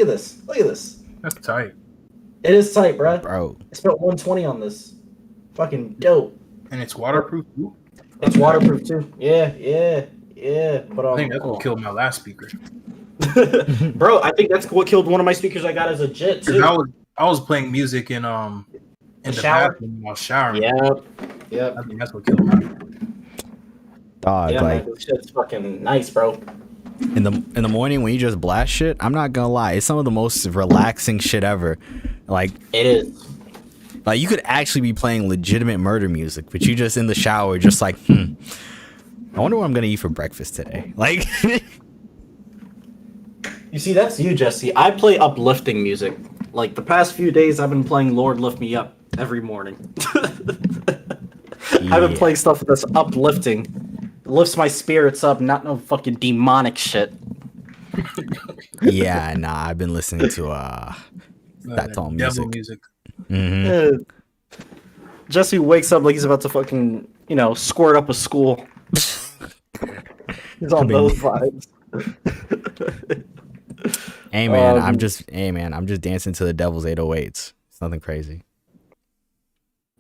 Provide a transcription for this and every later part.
Look at this. Look at this. That's tight. It is tight, bro. I spent 120 on this. Fucking dope. And it's waterproof too? It's waterproof too. Yeah. But I think that's what killed my last speaker. Bro, I think that's what killed one of my speakers I got as a jet too. I was playing music in the shower bathroom while showering. Yep. I think that's what killed mine. Dog, yeah, like man, this shit's fucking nice, bro. in the morning when you just blast shit, I'm not gonna lie, it's some of the most relaxing shit ever. Like It is. Like you could actually be playing legitimate murder music, but you just in the shower, just like, I wonder what I'm gonna eat for breakfast today. Like, you see, that's you, Jesse. I play uplifting music. Like the past few days, I've been playing "Lord Lift Me Up" every morning. I've been playing stuff that's uplifting, lifts my spirits up, not no fucking demonic shit. yeah, nah, I've been listening to that tone music. Mm-hmm. Jesse wakes up like he's about to fucking, squirt up a school. He's on those vibes. Hey man, I'm just dancing to the Devil's 808s. It's nothing crazy.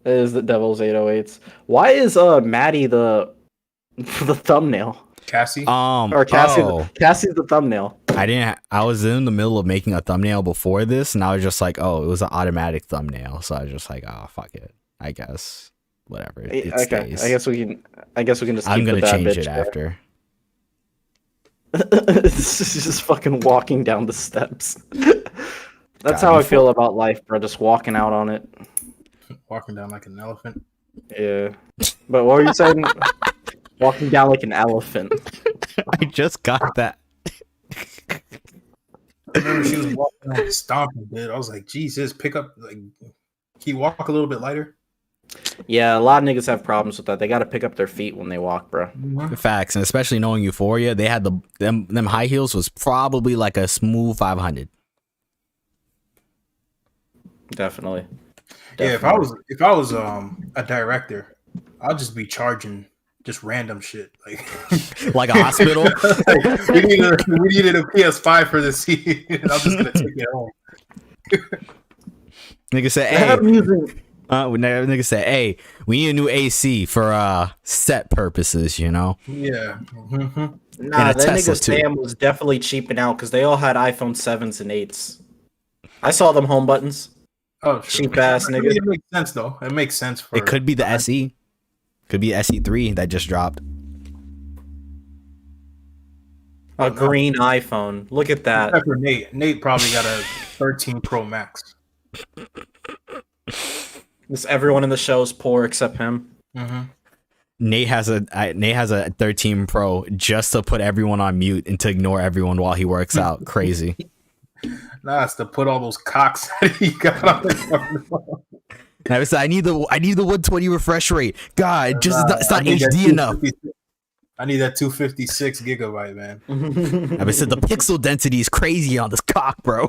It is the Devil's 808s. Why is Maddie the thumbnail? Cassie? Cassie's the thumbnail. I was in the middle of making a thumbnail before this, and I was just like, oh, it was an automatic thumbnail. So I was just like, oh, fuck it. I guess. Whatever. It stays. I guess we can just I'm keep gonna the change it there. after. This is just fucking walking down the steps. That's how I feel about life, bro. Just walking out on it. Walking down like an elephant. Yeah. But what were you saying? Walking down like an elephant. I just got that. I remember she was walking on stomping, dude. I was like, Jesus, pick up, like, can you walk a little bit lighter? Yeah, a lot of niggas have problems with that. They got to pick up their feet when they walk, bro. Facts, and especially knowing Euphoria, they had them high heels was probably like a smooth 500. Definitely. Yeah, if I was a director, I'd just be charging just random shit like a hospital. Like, we needed a PS5 for this scene, and I'm just gonna take it home. Nigga said, "Hey." Nigga said, "Hey, we need a new AC for set purposes, you know." Yeah. Mm-hmm. Nah, that nigga Sam was definitely cheaping out because they all had iPhone 7s and 8s. I saw them home buttons. Oh, cheap ass nigga. It makes sense though. It makes sense for. It could be the SE. Could be SE3 that just dropped. A green iPhone. Look at that. Except for Nate. Nate probably got a 13 Pro Max. This everyone in the show is poor except him. Mm-hmm. Nate has a 13 Pro just to put everyone on mute and to ignore everyone while he works out. Crazy. Nah, it's to put all those cocks that he got on the I need the 120 refresh rate. God, it's not HD enough. I need that 256 gigabyte, man. I said the pixel density is crazy on this cock, bro.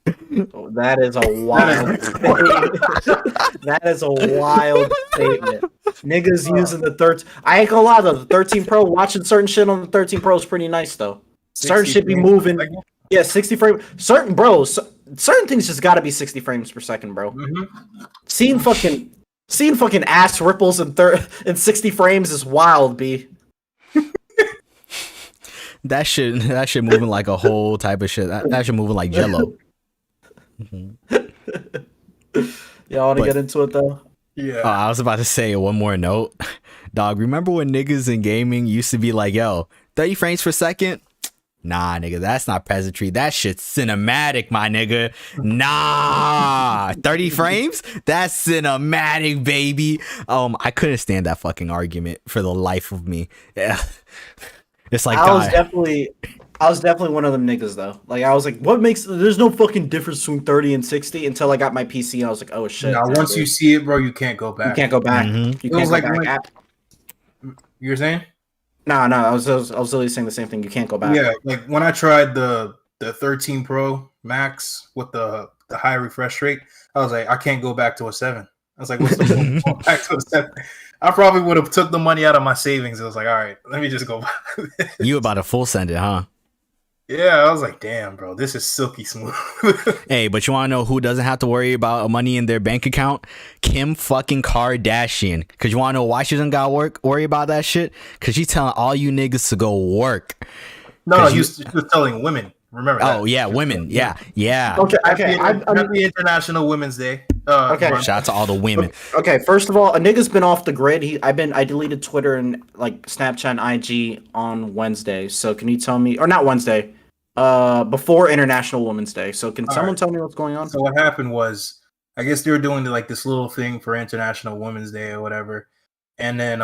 That is a wild statement. That is a wild statement. Niggas using the 13. I ain't gonna lie though, the 13 Pro, watching certain shit on the 13 Pro is pretty nice though. Certain shit be moving. Yeah, 60 frames. Certain things just gotta be 60 frames per second, bro. Mm-hmm. Seeing fucking ass ripples in 60 frames is wild, B. That shit moving like a whole type of shit. That shit moving like Jello. Y'all want to get into it though? Yeah. I was about to say one more note. Dog, remember when niggas in gaming used to be like, yo, 30 frames per second? Nah, nigga, that's not peasantry. That shit's cinematic, my nigga. Nah, 30 frames? That's cinematic, baby. I couldn't stand that fucking argument for the life of me. Yeah. It's like I was definitely one of them niggas though. Like I was like, there's no fucking difference between 30 and 60 until I got my PC and I was like, oh shit. Now once you see it, bro, you can't go back. You can't go back. Mm-hmm. You can't go back. You were saying? No, I was literally saying the same thing. You can't go back. Yeah, like when I tried the 13 Pro Max with the high refresh rate, I was like, I can't go back to a 7. I was like, what's the point going back to a 7? I probably would have took the money out of my savings. I was like, all right, let me just go back. You about to full send it, huh? Yeah, I was like, damn, bro, this is silky smooth. Hey, but you want to know who doesn't have to worry about money in their bank account? Kim fucking Kardashian. Because you want to know why she doesn't got worry about that shit? Because she's telling all you niggas to go work. No, he was telling women. Remember that. Oh, yeah, women. Yeah. Okay. Happy International Women's Day. Okay. Shout out to all the women. Okay, first of all, a nigga's been off the grid. I deleted Twitter and like Snapchat and IG on Wednesday. So can you tell me, or not Wednesday, before International Women's Day. So can someone tell me what's going on? So what happened was, I guess they were doing like this little thing for International Women's Day or whatever, and then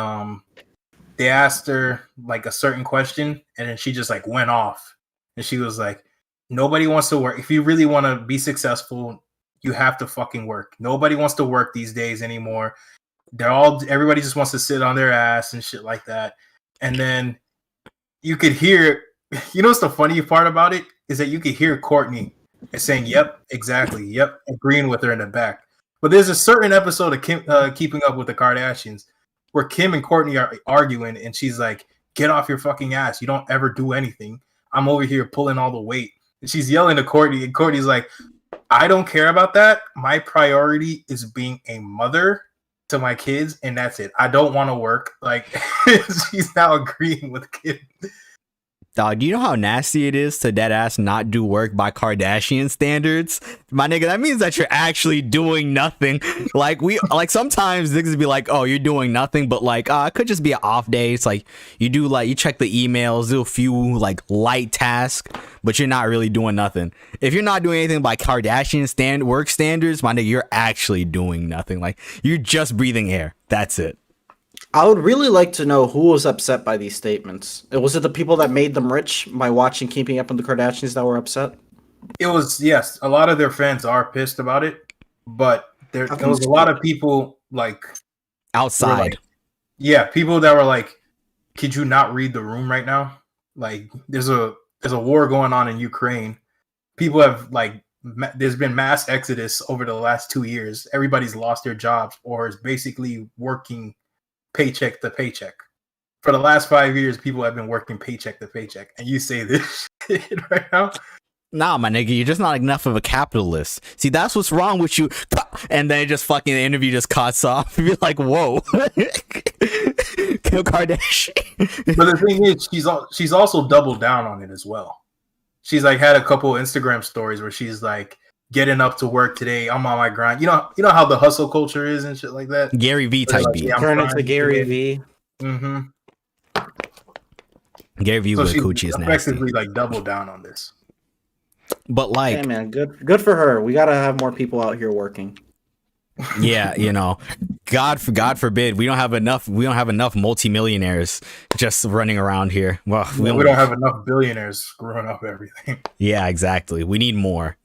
they asked her like a certain question, and then she just like went off, and she was like, "Nobody wants to work. If you really want to be successful, you have to fucking work. Nobody wants to work these days anymore. Everybody just wants to sit on their ass and shit like that." And then you could hear, you know what's the funny part about it is that you could hear Courtney saying, "Yep, exactly, yep," agreeing with her in the back. But there's a certain episode of Kim, Keeping Up with the Kardashians where Kim and Courtney are arguing, and she's like, "Get off your fucking ass. You don't ever do anything. I'm over here pulling all the weight." And she's yelling to Courtney, and Courtney's like, "I don't care about that. My priority is being a mother to my kids, and that's it. I don't want to work." Like, she's now agreeing with Kim. Dog, do you know how nasty it is to dead ass not do work by Kardashian standards? My nigga, that means that you're actually doing nothing. Like sometimes niggas be like, "Oh, you're doing nothing," but like, it could just be an off day. It's like you check the emails, do a few like light tasks, but you're not really doing nothing. If you're not doing anything by Kardashian work standards, my nigga, you're actually doing nothing. Like you're just breathing air. That's it. I would really like to know who was upset by these statements. Was it the people that made them rich by watching Keeping Up with the Kardashians that were upset? It was, yes, a lot of their fans are pissed about it, but there was a lot of people like outside. People that were like, "Could you not read the room right now? Like, there's a war going on in Ukraine. People have like, there's been mass exodus over the last 2 years. Everybody's lost their jobs or is basically working paycheck to paycheck. For the last 5 years, people have been working paycheck to paycheck. And you say this shit right now?" Nah, my nigga, you're just not enough of a capitalist. See, that's what's wrong with you. And then just fucking the interview just cuts off. You're like, whoa. Kim Kardashian. But the thing is, she's also doubled down on it as well. She's like had a couple Instagram stories where she's like, "Getting up to work today. I'm on my grind." You know how the hustle culture is and shit like that. Gary V type like, beat. yeah, Turn into Gary V. Mm-hmm. Gary V with Coochie is nasty. Effectively like double down on this. But like, hey man, good for her. We gotta have more people out here working. Yeah, you know, God forbid we don't have enough multimillionaires just running around here. Well, we don't have enough billionaires screwing up everything. Yeah, exactly. We need more.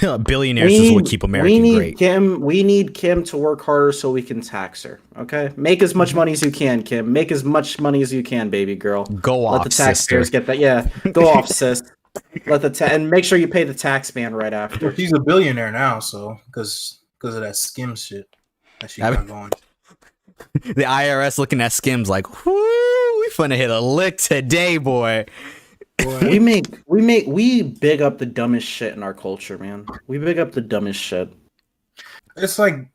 Billionaires is what keep America great. We need Kim to work harder so we can tax her. Okay, make as much money as you can, Kim. Make as much money as you can, baby girl. Go off, let the taxpayers sister. get that. Yeah, go off, sis. And make sure you pay the tax man right after. Well, she's a billionaire now, so because of that skim shit that she got going. The IRS looking at skims like, whoo, we finna hit a lick today, boy. we big up the dumbest shit in our culture, man. We big up the dumbest shit. It's like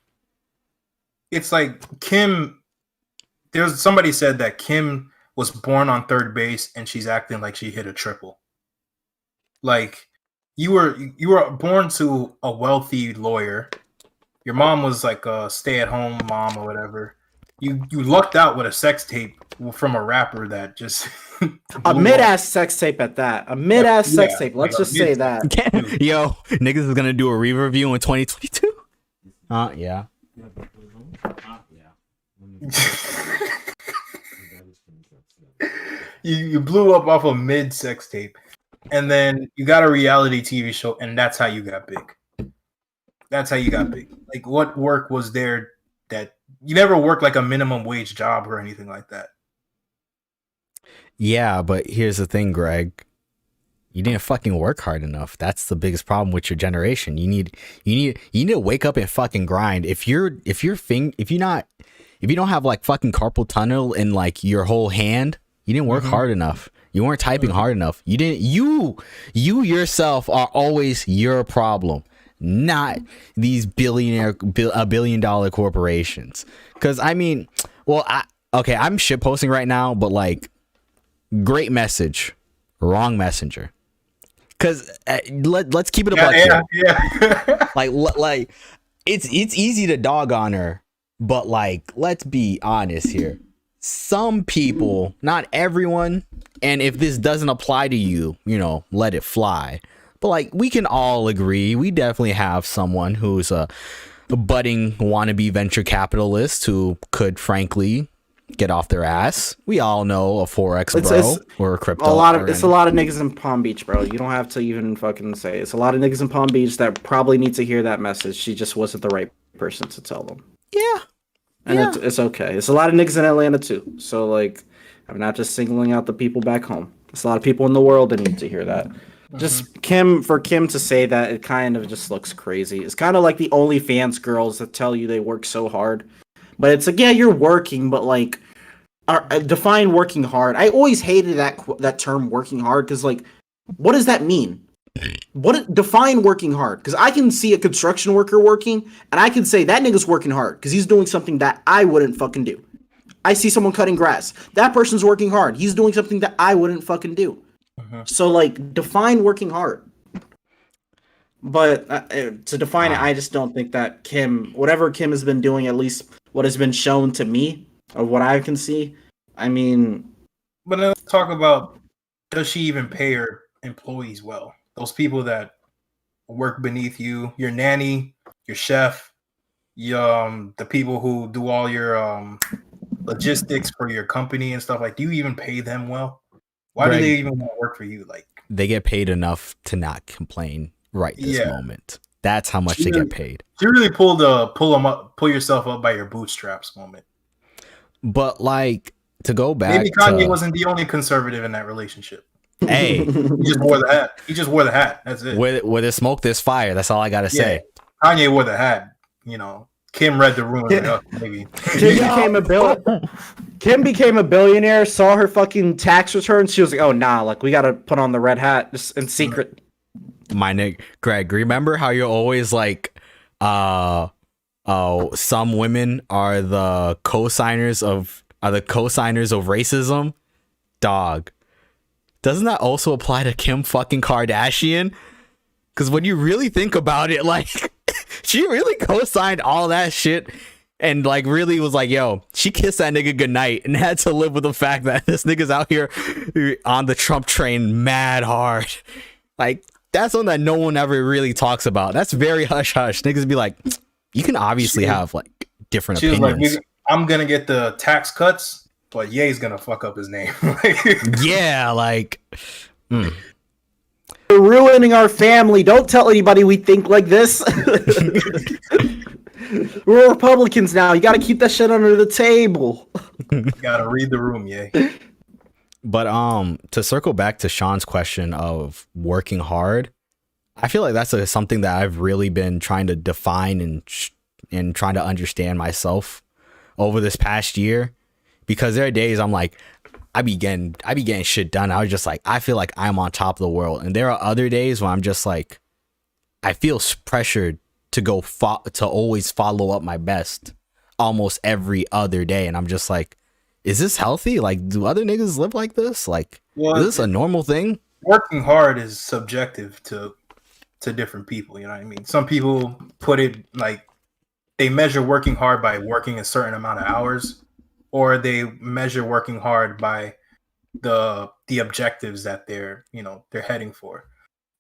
Kim. There's somebody said that Kim was born on third base and she's acting like she hit a triple. Like you were born to a wealthy lawyer. Your mom was like a stay-at-home mom or whatever. You lucked out with a sex tape from a rapper that just a mid-ass sex tape at that. A mid-ass sex tape. Let's just say that. Yo, niggas is gonna do a re-review in 2022. Yeah. You blew up off a mid sex tape, and then you got a reality TV show, and that's how you got big. That's how you got big. Like, what work was there that you never worked like a minimum wage job or anything like that? Yeah, but here's the thing, Greg. You didn't fucking work hard enough. That's the biggest problem with your generation. You need to wake up and fucking grind. If you don't have like fucking carpal tunnel in like your whole hand, you didn't work hard enough. You weren't typing hard enough. You didn't. You yourself are always your problem, not these billion-dollar corporations. Because I mean, well, I'm shit posting right now, but like, great message, wrong messenger. Because let's keep it a buck here. Yeah. like it's easy to dog on her, but like, let's be honest here. Some people, not everyone, and if this doesn't apply to you, you know, let it fly. But like, we can all agree, we definitely have someone who's a budding wannabe venture capitalist who could frankly get off their ass. We all know a Forex bro or a crypto. It's a lot of niggas in Palm Beach, bro. You don't have to even fucking say it. It's a lot of niggas in Palm Beach that probably need to hear that message. She just wasn't the right person to tell them. Yeah. And it's okay. It's a lot of niggas in Atlanta too. So like, I'm not just singling out the people back home. There's a lot of people in the world that need to hear that. Just Kim to say that, it kind of just looks crazy. It's kind of like the OnlyFans girls that tell you they work so hard. But it's like, yeah, you're working, but like, define working hard. I always hated that term, working hard, because like, what does that mean? Define working hard? Because I can see a construction worker working, and I can say that nigga's working hard because he's doing something that I wouldn't fucking do. I see someone cutting grass. That person's working hard. He's doing something that I wouldn't fucking do. So like, define working hard. But to define it, I just don't think that whatever Kim has been doing, at least what has been shown to me, or what I can see, I mean... But let's talk about, does she even pay her employees well? Those people that work beneath you, your nanny, your chef, the people who do all your logistics for your company and stuff, like, do you even pay them well? Why do they even want to work for you? Like, they get paid enough to not complain this moment. That's how much they get paid. You really pull yourself up by your bootstraps moment. But like, to go back, maybe Kanye wasn't the only conservative in that relationship. Hey, he just wore the hat. That's it. Where there's smoke, there's fire. That's all I gotta say. Kanye wore the hat. You know, Kim read the room. Maybe Kim became a billionaire. Saw her fucking tax returns. She was like, "Oh nah, like we gotta put on the red hat just in secret." My nigga, Greg, remember how you're always like, some women are the co-signers of racism? Dog. Doesn't that also apply to Kim fucking Kardashian? Because when you really think about it, like, she really co-signed all that shit and like really was like, yo, she kissed that nigga goodnight and had to live with the fact that this nigga's out here on the Trump train mad hard. Like, that's one that no one ever really talks about. That's very hush hush. Niggas be like, you can obviously have like different opinions. Like, I'm gonna get the tax cuts, but Ye's gonna fuck up his name. Yeah, like, We're ruining our family. Don't tell anybody we think like this. We're Republicans now. You gotta keep that shit under the table. You gotta read the room, Ye. But to circle back to Sean's question of working hard, I feel like that's something that I've really been trying to define and trying to understand myself over this past year, because there are days I'm like, I be getting shit done. I was just like, I feel like I'm on top of the world, and there are other days when I'm just like, I feel pressured to go to always follow up my best almost every other day, and I'm just like, is this healthy? Like, do other niggas live like this? Like, is this a normal thing? Working hard is subjective to different people. You know what I mean? Some people put it like they measure working hard by working a certain amount of hours, or they measure working hard by the objectives that they're heading for.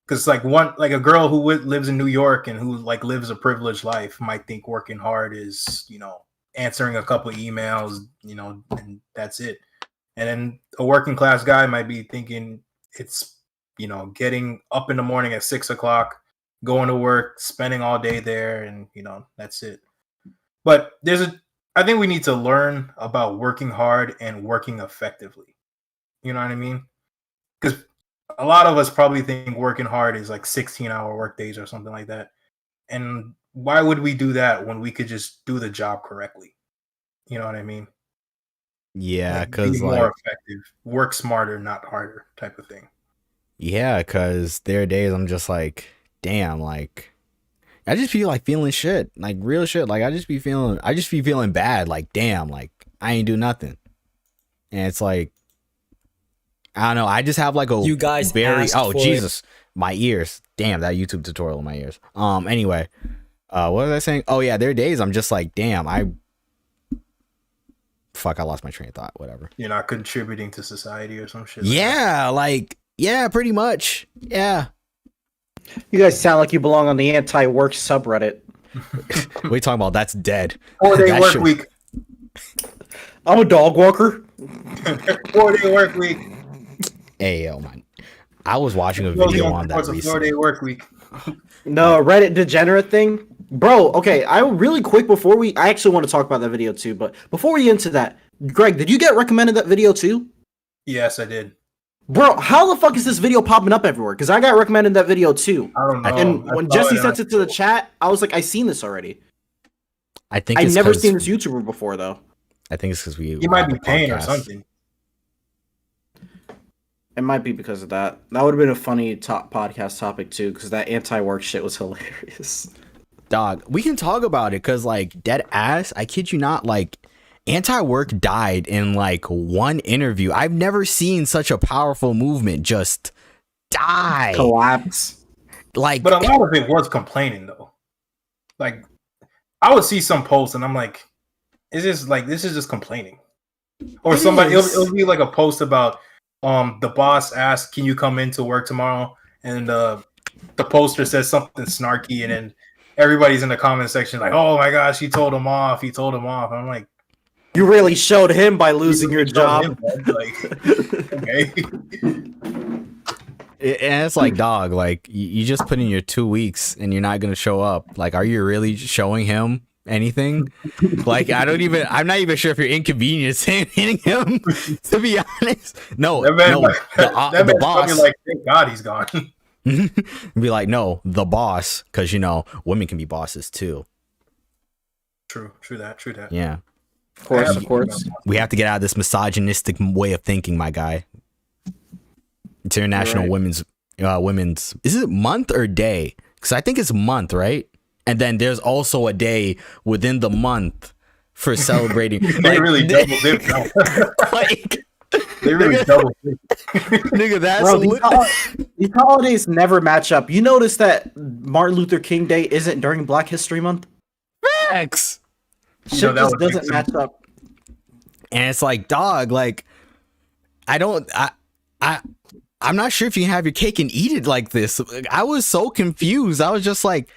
Because like a girl who lives in New York and who like lives a privileged life might think working hard is, answering a couple of emails, and that's it. And then a working class guy might be thinking it's, getting up in the morning at 6 o'clock, going to work, spending all day there, and that's it. But I think we need to learn about working hard and working effectively. You know what I mean? Because a lot of us probably think working hard is like 16-hour work days or something like that. And why would we do that when we could just do the job correctly? You know what I mean? Yeah, Like, because be more effective, work smarter, not harder, type of thing. yeah, because there are days I'm just like, damn, like I just feel like feeling shit, like real shit. Like I just be feeling bad. Like damn, like I ain't do nothing, and it's like I don't know. I just have like a You guys very asked oh for it. Jesus, my ears. Damn, that YouTube tutorial in my ears. Anyway, what was I saying? Oh yeah, there are days I'm just like, damn, I lost my train of thought. Whatever. You're not contributing to society or some shit. Yeah, like yeah, pretty much. Yeah. You guys sound like you belong on the anti-work subreddit. What are you talking about? That's dead. 4-day That work shit- week. I'm a dog walker. 4-day work week. Hey, yo, man. I was watching a video on that It's a recently. 4-day work week. No, Reddit degenerate thing. Bro, okay, I really quick before I actually want to talk about that video too, but before we get into that, Greg, did you get recommended that video too? Yes, I did. Bro, how the fuck is this video popping up everywhere? Because I got recommended that video too. I don't know. And I when saw Jesse and sent it to the chat, I was like, I seen this already. I think I've it's never 'cause- seen this YouTuber before though. I think it's because we you might have be a paying or podcast. something. It might be because of that. That would have been a funny podcast topic too, because that anti-work shit was hilarious. Dog, we can talk about it because, like, dead ass, I kid you not, like, anti-work died in, like, one interview. I've never seen such a powerful movement just die. Collapse. Like, But a lot of it was complaining though. Like, I would see some posts and I'm like, is this like this is just complaining? Or It somebody is. it'll be like a post about the boss asked, can you come into work tomorrow? And the poster says something snarky, and then everybody's in the comment section like, oh my gosh, he told him off. I'm like, You really showed him by losing your job. Like, okay. and it's like, dog, like, you just put in your 2 weeks and you're not going to show up. Like, are you really showing him anything? Like, I'm not even sure if you're inconveniencing him, to be honest. No, That man, no, that the man's boss. probably like, thank God he's gone. Be like, no, the boss, because, you know, women can be bosses too. True that. Yeah. Of course. We have to get out of this misogynistic way of thinking, my guy. It's International Right. Women's is it month or day? Because I think it's month, right? And then there's also a day within the month for celebrating. They really double dip. like, They really double dip. nigga, that's Bro, li- these holidays never match up. You notice that Martin Luther King Day isn't during Black History Month? facts. Shit that just would make doesn't sense. match up. And it's like, dog, like, I'm not sure if you can have your cake and eat it like this. I was so confused. I was just like,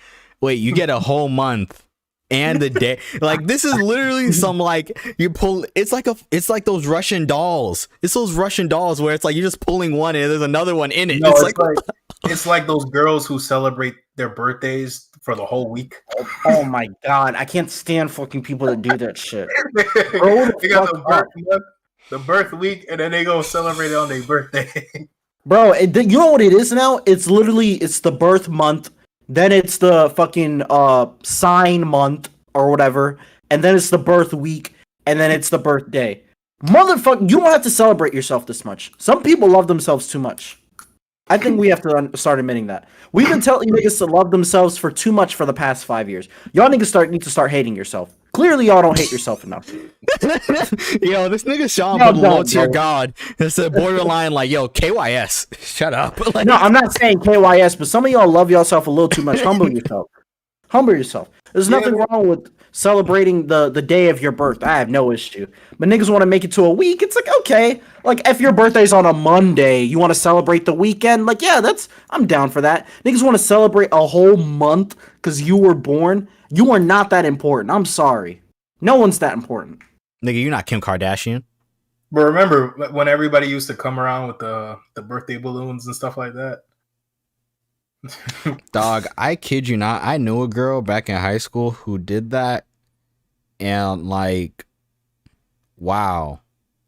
wait, you get a whole month and the day. Like, this is literally some, like, you pull, it's like those Russian dolls. It's those Russian dolls where it's like you're just pulling one and there's another one in it. No, it's like, it's like those girls who celebrate their birthdays for the whole week. Oh my god, I can't stand fucking people that do that shit. They the got fuck the birth month, the birth week, and then they go celebrate it on their birthday. Bro, you know what it is now? It's the birth month, then it's the fucking sign month or whatever, and then it's the birth week, and then it's the birthday. Motherfucker, you don't have to celebrate yourself this much. Some people love themselves too much. I think we have to start admitting that. We've been telling niggas to love themselves for too much for the past 5 years. Y'all niggas need to start hating yourself. Clearly, y'all don't hate yourself enough. yo, this nigga Sean No, put low no, tier no. God. It's a borderline, like, yo, KYS. Shut up. Like, No, I'm not saying KYS, but some of y'all love yourself a little too much. Humble yourself. Humble yourself. There's nothing wrong with celebrating the day of your birth. I have no issue. But niggas want to make it to a week. It's like, okay. Like, if your birthday's on a Monday, you want to celebrate the weekend? Like, yeah, I'm down for that. Niggas want to celebrate a whole month because you were born. You are not that important. I'm sorry. No one's that important. nigga, you're not Kim Kardashian. But remember when everybody used to come around with the birthday balloons and stuff like that? Dog, I kid you not. I knew a girl back in high school who did that. And like, wow.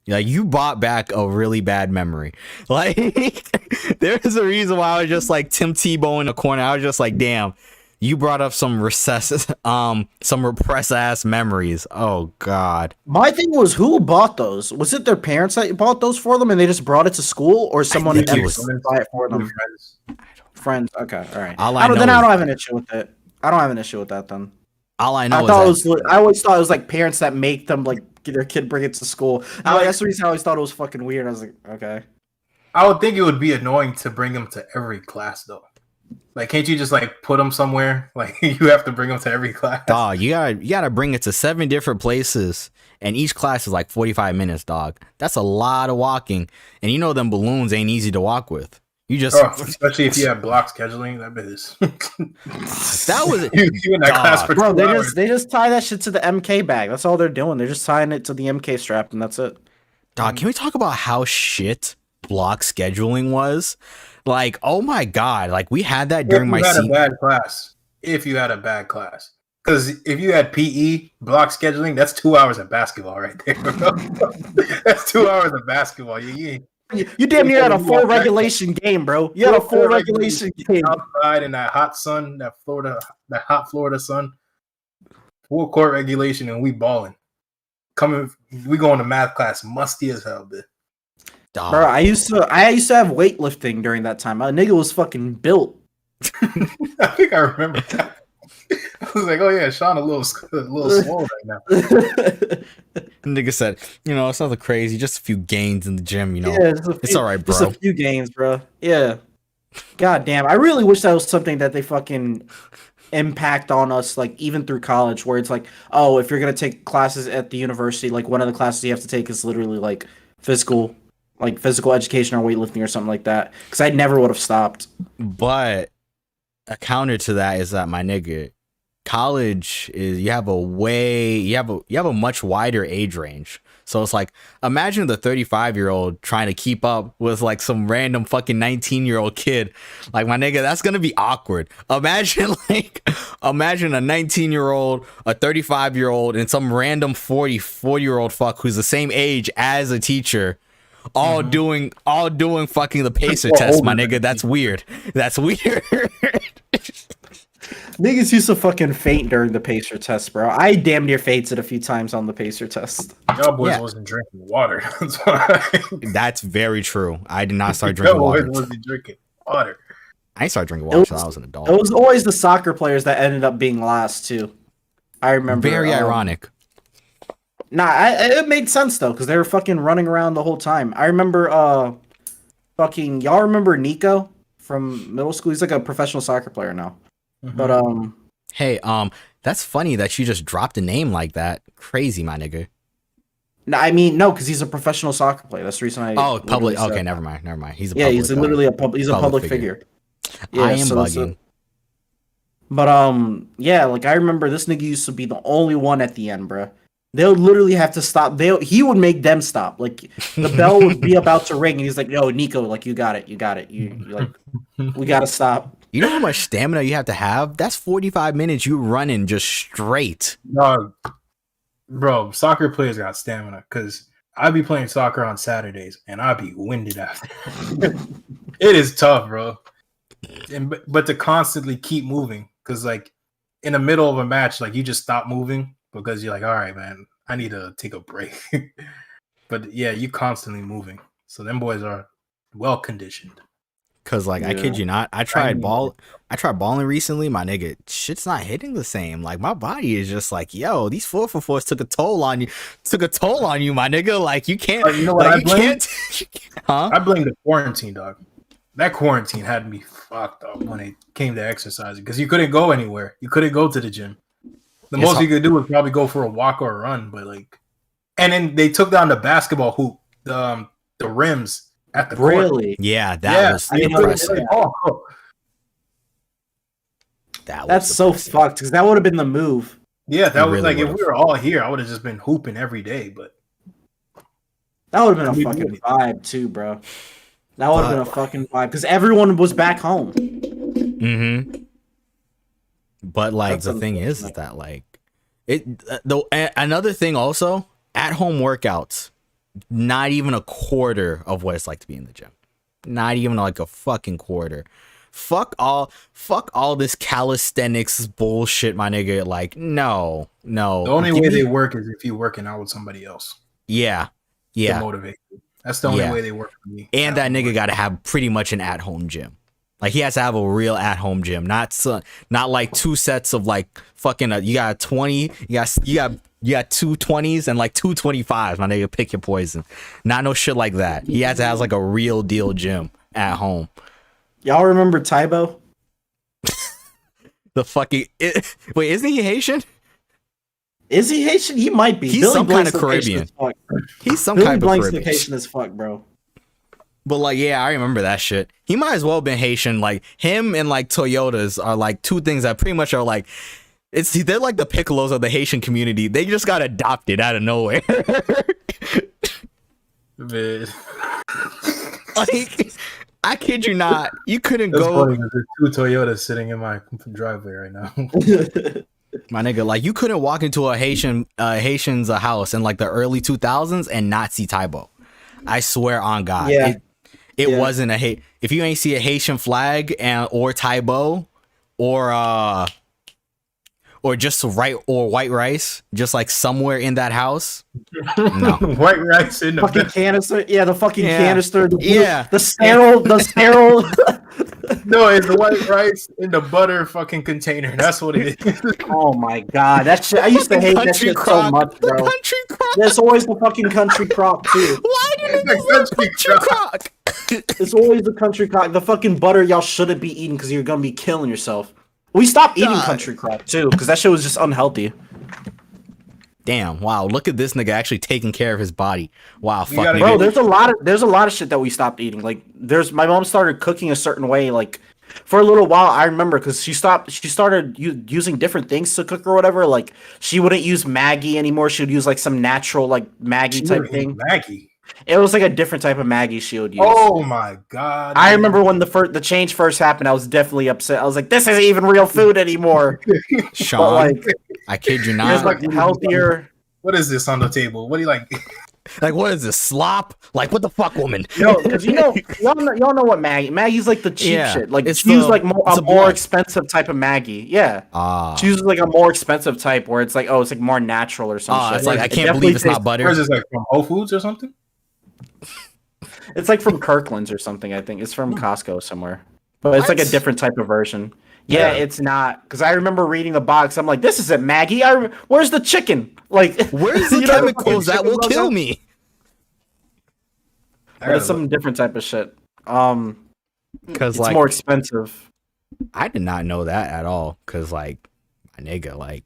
Like, you brought back a really bad memory. Like, there's a reason why I was just like Tim Tebow in the corner. I was just like, damn, You brought up some some repressed ass memories. Oh God. My thing was, who bought those? Was it their parents that bought those for them, and they just brought it to school, or someone think it else was buy it for them? Friends. Friends. Okay, all right. All I don't know is- have an issue with it. I don't have an issue with that then. All I know I is thought that it was. I always thought it was like parents that make them like their kid bring it to school. That's the reason I always thought it was fucking weird. I was like, okay. I would think it would be annoying to bring them to every class though. Like, can't you just like put them somewhere? Like, you have to bring them to every class. dog, you gotta bring it to 7 different places, and each class is like 45 minutes, dog. That's a lot of walking, and you know them balloons ain't easy to walk with. You just, especially if you have block scheduling, that bit is. that was you in that class for Bro, 2 hours. they just tie that shit to the MK bag. That's all they're doing. They're just tying it to the MK strap, and that's it. dog. Can we talk about how shit block scheduling was? Like, oh my God, like we had that during my a bad class. If you had a bad class, because if you had PE block scheduling, that's 2 hours of basketball right there. That's 2 hours of basketball. You damn near had a full regulation game, bro. You had a full regulation game outside in that hot sun, that hot Florida sun. Full court regulation, and we balling. We going to math class, musty as hell, bitch. dog. bro. I used to have weightlifting during that time. My nigga was fucking built. I think I remember that. I was like, oh yeah, Shawn a little swole right now. Nigga said, it's nothing crazy, just a few gains in the gym, Yeah, it's all right, bro. Just a few games, bro. Yeah. God damn. I really wish that was something that they fucking impact on us, like even through college, where it's like, oh, if you're gonna take classes at the university, like one of the classes you have to take is literally like physical education or weightlifting or something like that. Because I never would have stopped. But a counter to that is that, my nigga, college is you have a much wider age range. So it's like, imagine the 35-year-old trying to keep up with like some random fucking 19-year-old kid. Like, my nigga, that's gonna be awkward. Imagine a 19-year-old, a 35-year-old, and some random 40-year-old fuck who's the same age as a teacher. All doing fucking the pacer test, my nigga. That's weird. That's weird. Niggas used to fucking faint during the pacer test, bro. I damn near fainted a few times on the pacer test. Y'all boys wasn't drinking water. That's why. That's very true. I did not start drinking water. Wasn't drinking water. I started drinking water until I was an adult. It was always the soccer players that ended up being last too. I remember. Very ironic. Nah, it made sense though, because they were fucking running around the whole time. I remember, y'all remember Nico from middle school? He's like a professional soccer player now. Mm-hmm. But hey, that's funny that you just dropped a name like that. Crazy, my nigga. No, I mean no, because he's a professional soccer player. That's the reason I. Oh, public. Okay, never mind. He's literally a public figure. Yeah, I am bugging. But yeah, like I remember this nigga used to be the only one at the end, bro. They'll literally have to stop. He would make them stop. Like the bell would be about to ring, and he's like, "Yo, Nico, like you got it. You like, we gotta stop." You know how much stamina you have to have? That's 45 minutes you running just straight. No, bro, soccer players got stamina because I be playing soccer on Saturdays and I be winded after. It is tough, bro. But to constantly keep moving, because like in the middle of a match, like you just stop moving because you're like, all right, man, I need to take a break. But yeah, you constantly moving. So them boys are well conditioned. Cause like I kid you not, I tried balling recently, my nigga. Shit's not hitting the same. Like my body is just like, yo, these 4-for-4s took a toll on you, my nigga. Like you can't, you know what like, I blame? Huh? I blame the quarantine, dog. That quarantine had me fucked up when it came to exercising because you couldn't go anywhere. You couldn't go to the gym. The most you could do was probably go for a walk or a run, but like, and then they took down the basketball hoop, the rims. At the really? Court. Yeah, that was impressive. That's so fucked because that would have been the move. Yeah, that was really like if we were all here, I would have just been hooping every day. But that would have been a fucking vibe too, bro. That would have been a fucking vibe because everyone was back home. Mm-hmm. But like the thing is that like another thing also, at home workouts. Not even a quarter of what it's like to be in the gym. Not even like a fucking quarter. fuck all this calisthenics bullshit, my nigga. Like, no. The only way they work is if you're working out with somebody else. Yeah. To motivate you. That's the only way they work for me. And that nigga got to have pretty much an at-home gym. Like, he has to have a real at-home gym, not like two sets of like fucking. You got 20, you got two 20s and like two 25s. My nigga, pick your poison. Not no shit like that. He has to have like a real deal gym at home. Y'all remember 𝒐𝒏? The fucking wait, isn't he Haitian? Is he Haitian? He might be. He's Billy some Blank's kind of Caribbean. He's some Billy kind of Blank's Caribbean. Haitian as fuck, bro. But like, yeah, I remember that shit. He might as well have been Haitian. Like, him and like Toyotas are like two things that pretty much are like, they're like the Piccolos of the Haitian community. They just got adopted out of nowhere. Man. Like, I kid you not. You couldn't That's go. funny, there's two Toyotas sitting in my driveway right now. My nigga, like, you couldn't walk into a Haitian's house in like the early 2000s and not see 𝒐𝒏. I swear on God. Yeah. It wasn't a if you ain't see a Haitian flag or 𝒐𝒏 or just white rice, just like somewhere in that house. No. White rice in the fucking canister. Yeah, the fucking canister. The sterile. No, it's the white rice in the butter fucking container. That's what it is. Oh my God, that shit! I used to hate that shit so much, bro. The country crock. There's always the fucking country crock too. Why did it love country crock? It's always the country crock. The fucking butter y'all shouldn't be eating because you're gonna be killing yourself. We stopped eating country crock too because that shit was just unhealthy. Damn! Wow! Look at this nigga actually taking care of his body. Wow! Fuck, bro. There's a lot of shit that we stopped eating. Like, my mom started cooking a certain way. Like, for a little while, I remember because she started using different things to cook or whatever. Like, she wouldn't use Maggie anymore. She would use like some natural like Maggie type thing. Maggie. It was like a different type of Maggie she would use. Oh my God! I remember when the change first happened. I was definitely upset. I was like, "This isn't even real food anymore." Sean, like, I kid you not. It's like healthier. What is this on the table? What do you like? Like, what is this, slop? Like, what the fuck, woman? No, because y'all know what Maggie's like the cheap shit. Like, it's she used like a more expensive type of Maggie. Yeah. She uses like a more expensive type where it's like, it's like more natural or something. It's like, I can't believe it's not butter. Or is this like from Whole Foods or something? It's like from Kirkland's or something, I think. It's from Costco somewhere. But it's like a different type of version. Yeah, it's not. Because I remember reading the box. I'm like, this isn't Maggie. Where's the chicken? Like, where's the chemicals that will kill me? That's some different type of shit. Because it's like, more expensive. I did not know that at all. Because, like, my nigga, like,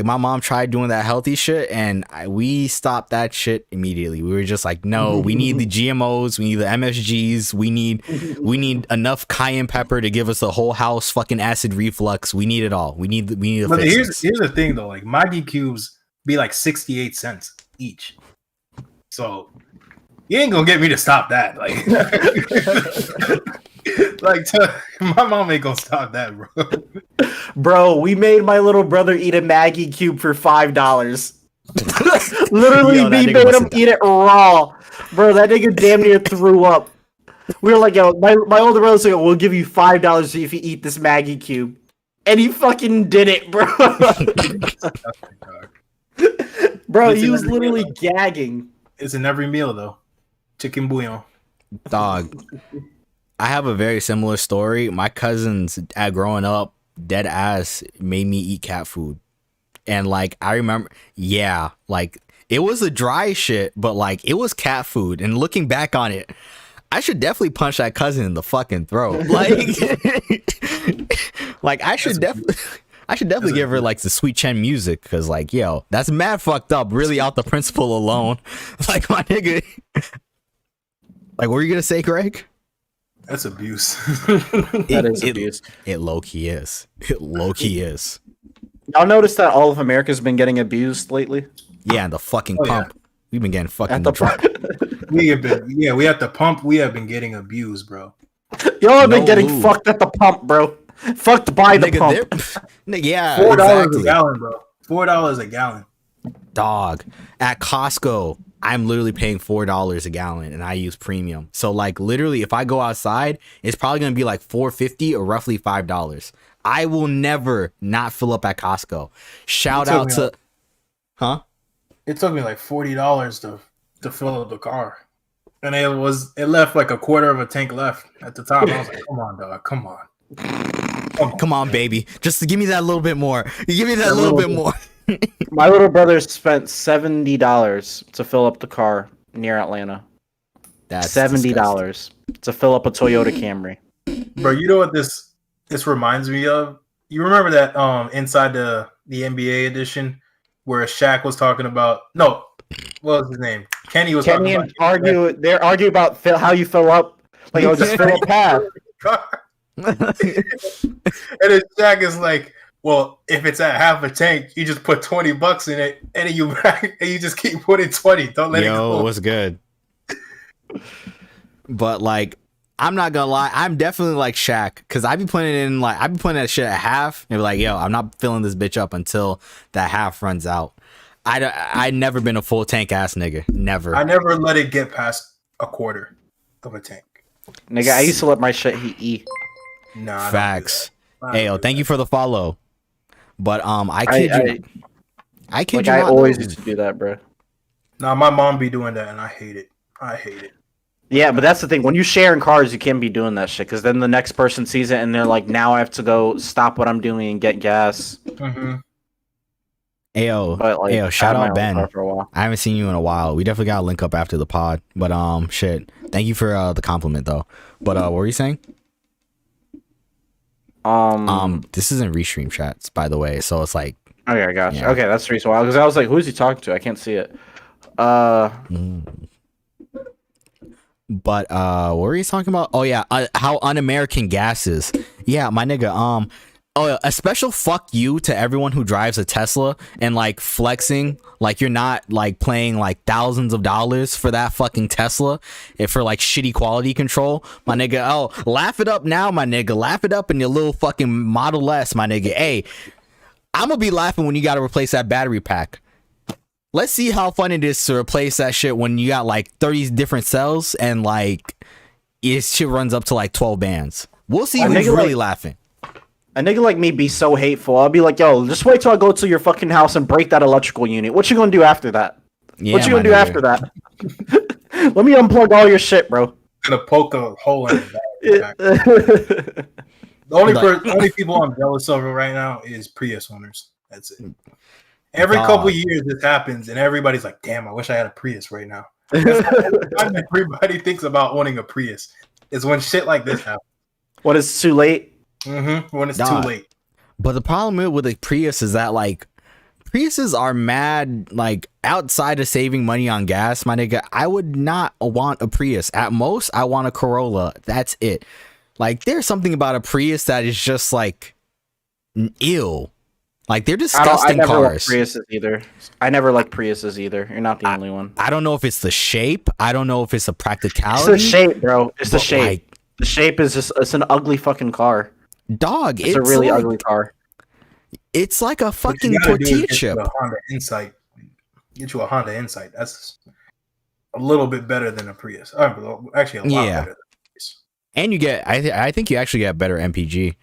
my mom tried doing that healthy shit and we stopped that shit immediately. We were just like, no, we need the GMOs, we need the MSGs, we need enough cayenne pepper to give us the whole house fucking acid reflux. We need it all. We need the But here's the thing though, like Maggi cubes be like 68 cents each. So you ain't gonna get me to stop that. Like, my mom ain't gonna stop that, bro. Bro, we made my little brother eat a Maggi cube for $5. Literally, we made him eat it raw. Bro, that nigga damn near threw up. We were like, yo, my older brother's like, we'll give you $5 if you eat this Maggi cube. And he fucking did it, bro. Bro, he was literally gagging. It's in every meal, though. Chicken bouillon. Dog. I have a very similar story. My cousins, growing up, dead ass made me eat cat food. And, like, I remember, like, it was a dry shit, but, like, it was cat food. And looking back on it, I should definitely punch that cousin in the fucking throat. Like, I should definitely give her, like, the Sweet Chen music. Because, like, yo, that's mad fucked up. Really out the principle alone. Like, my nigga. Like, what were you going to say, Greg? That's abuse. That is abuse. It low-key is. It low-key is. Y'all notice that all of America's been getting abused lately? Yeah, and the fucking pump. Yeah. We've been getting fucking at the pump. We at the pump. We have been getting abused, bro. Y'all have been getting fucked at the pump, bro. Fucked by the pump. Yeah, $4 a gallon, bro. $4 a gallon. Dog. At Costco, I'm literally paying $4 a gallon and I use premium. So like literally if I go outside, it's probably gonna be like $4.50 or roughly $5. I will never not fill up at Costco. Shout out to It took me like $40 to fill up the car. And it left like a quarter of a tank left at the top. I was like, come on, dog, come on. Come on, baby. Just give me that little bit more. You give me that little bit more. My little brother spent $70 to fill up the car near Atlanta. That's $70 to fill up a Toyota Camry. Bro, you know what this reminds me of? You remember that inside the NBA edition where Shaq was talking about what was his name? Kenny was talking about they're arguing about how you fill up. Like, I'll just fill up half. And then Shaq is like, well, if it's at half a tank, you just put $20 in it, and then you just keep putting 20. Don't let it go. Yo, what's good? But like, I'm not gonna lie, I'm definitely like Shaq because I be putting that shit at half and be like, yo, I'm not filling this bitch up until that half runs out. I never been a full tank ass nigga. Never. I never let it get past a quarter of a tank. Nigga, I used to let my shit heat. Nah. Facts. Hey, yo, thank you for the follow. But I kid you. I kid you. I always used to do that, bro. Nah, my mom be doing that, and I hate it. Yeah, but that's the thing. When you share in cars, you can't be doing that shit because then the next person sees it and they're like, now I have to go stop what I'm doing and get gas. Mm-hmm. Ayo, shout out Ben. I haven't seen you in a while. We definitely gotta link up after the pod. But shit. Thank you for the compliment though. But what were you saying? This isn't restream chats, by the way. So it's like, okay, I got you. Okay, that's the reason why. Because I was like, who is he talking to? I can't see it. But what were you talking about? Oh yeah, how un-American gas is. Yeah, my nigga. Oh, a special fuck you to everyone who drives a Tesla and like flexing like you're not like paying like thousands of dollars for that fucking Tesla and for like shitty quality control, my nigga. Oh, laugh it up now, my nigga. Laugh it up in your little fucking Model S, my nigga. Hey, I'm gonna be laughing when you gotta replace that battery pack. Let's see how fun it is to replace that shit when you got like 30 different cells and like it shit runs up to like 12 bands. We'll see who's really laughing. A nigga like me be so hateful. I'll be like, yo, just wait till I go to your fucking house and break that electrical unit. What you gonna do after that? Yeah, what you gonna do after that? Let me unplug all your shit, bro. Gonna poke a hole in the back. The only people I'm jealous of right now is Prius owners. That's it. Every couple of years this happens, and everybody's like, damn, I wish I had a Prius right now. Everybody thinks about owning a Prius. Is when shit like this happens. When it's too late? Mm-hmm. When it's too late. But the problem with a Prius is that like Priuses are mad like outside of saving money on gas, my nigga. I would not want a Prius. At most, I want a Corolla. That's it. Like there's something about a Prius that is just like ew. Like they're disgusting I never cars. Like Priuses either. I never like Priuses either. You're not the only one. I don't know if it's the shape. I don't know if it's a practicality. It's the shape, bro. It's the shape. Like, the shape is just it's an ugly fucking car. Dog, it's a really ugly car. It's like a fucking tortilla chip. Get you a Honda Insight. That's a little bit better than a Prius. Actually, a lot better than a Prius. And you get, I think you actually get better MPG.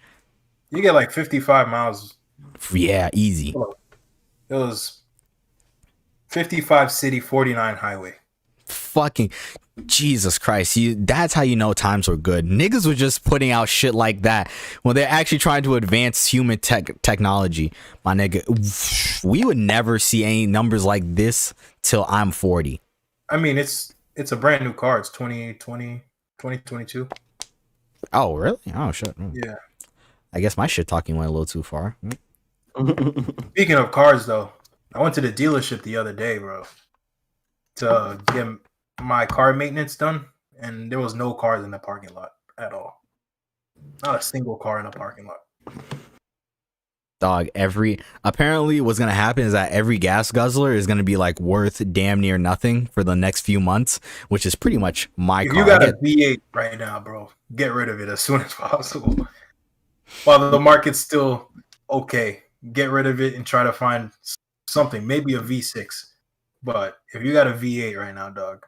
You get like 55 miles. Yeah, easy. It was 55 city, 49 highway. Fucking Jesus Christ. That's how you know times were good. Niggas were just putting out shit like that when they're actually trying to advance human technology. My nigga, we would never see any numbers like this till I'm 40. I mean, it's a brand new car. It's 2022. Oh, really? Oh, shit. Yeah. I guess my shit talking went a little too far. Speaking of cars, though, I went to the dealership the other day, bro, to get my car maintenance done, and there was no cars in the parking lot at all. Not a single car in the parking lot. Dog, apparently what's gonna happen is that every gas guzzler is gonna be like worth damn near nothing for the next few months, which is pretty much my car. You got a V8 right now, bro. Get rid of it as soon as possible. While the market's still okay, get rid of it and try to find something, maybe a V6. But if you got a V8 right now, dog,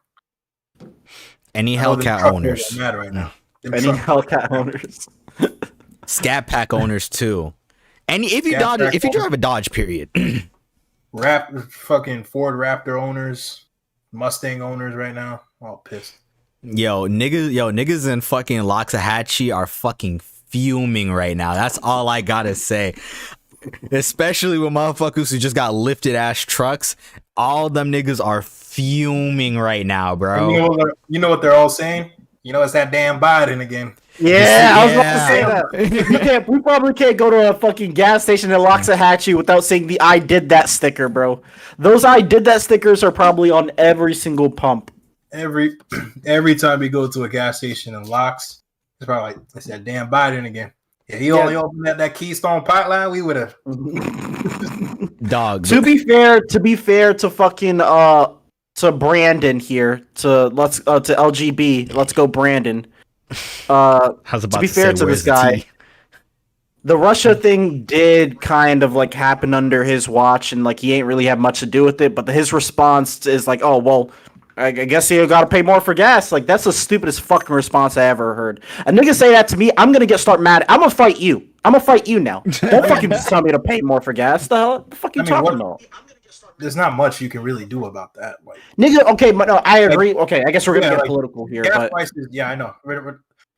Any I know them Hellcat truck holders owners, are mad right now. Them Any truck- Hellcat owners. Scat Pack owners too. If you Scat Pack drive a Dodge, period. Fucking Ford Raptor owners, Mustang owners right now, all pissed. Niggas in fucking Loxahatchee are fucking fuming right now. That's all I gotta say. Especially with motherfuckers who just got lifted ass trucks. All them niggas are fuming right now, bro. You know what they're all saying? You know, it's that damn Biden again. Yeah, I was about to say that. We probably can't go to a fucking gas station in Loxahatchee without seeing the "I did that" sticker, bro. Those "I did that" stickers are probably on every single pump. Every time we go to a gas station in Locks, it's probably like, it's that damn Biden again. If he only opened that Keystone pipeline, we would have. Dog. To be fair to fucking to Brandon here, to LGB, let's go Brandon. I was about to be to say, fair to where's this the guy, tea? the Russia thing did kind of like happen under his watch, and like he ain't really had much to do with it. But his response is like, "Oh well, I guess you got to pay more for gas." Like that's the stupidest fucking response I ever heard. A nigga say that to me, I'm gonna start mad. I'm gonna fight you. I'm gonna fight you now. Don't fucking just tell me to pay more for gas. The fuck you talking about? There's not much you can really do about that. Like, Nigga, okay, but no, I agree. Okay, I guess we're gonna get political here. Gas But prices, yeah, I know.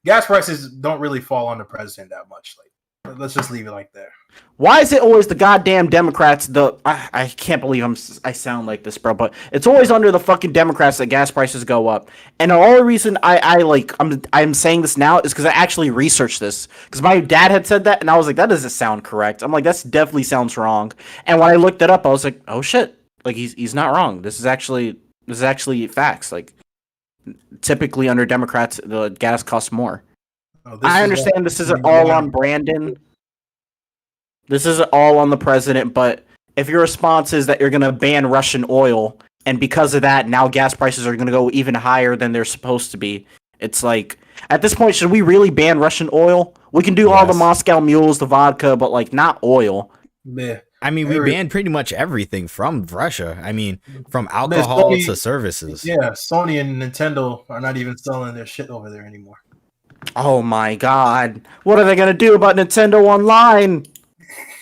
Gas prices don't really fall on the president that much. Like, let's just leave it like that. why is it always the goddamn Democrats? I can't believe I sound like this, bro. But it's always under the fucking Democrats that gas prices go up. And the only reason I'm saying this now is because I actually researched this because my dad had said that, and I was like, that doesn't sound correct. I'm like, that's definitely sounds wrong. And when I looked it up, I was like, oh shit, like he's not wrong. This is actually facts. Like typically under Democrats, the gas costs more. I understand this isn't all on Brandon. This isn't all on the president, but if your response is that you're going to ban Russian oil, and because of that, now gas prices are going to go even higher than they're supposed to be, it's like, at this point, should we really ban Russian oil? We can do all the Moscow mules, the vodka, but like not oil. Yeah. I mean, we banned pretty much everything from Russia. I mean, from alcohol to services. Yeah, Sony and Nintendo are not even selling their shit over there anymore. Oh my god. What are they going to do about Nintendo Online?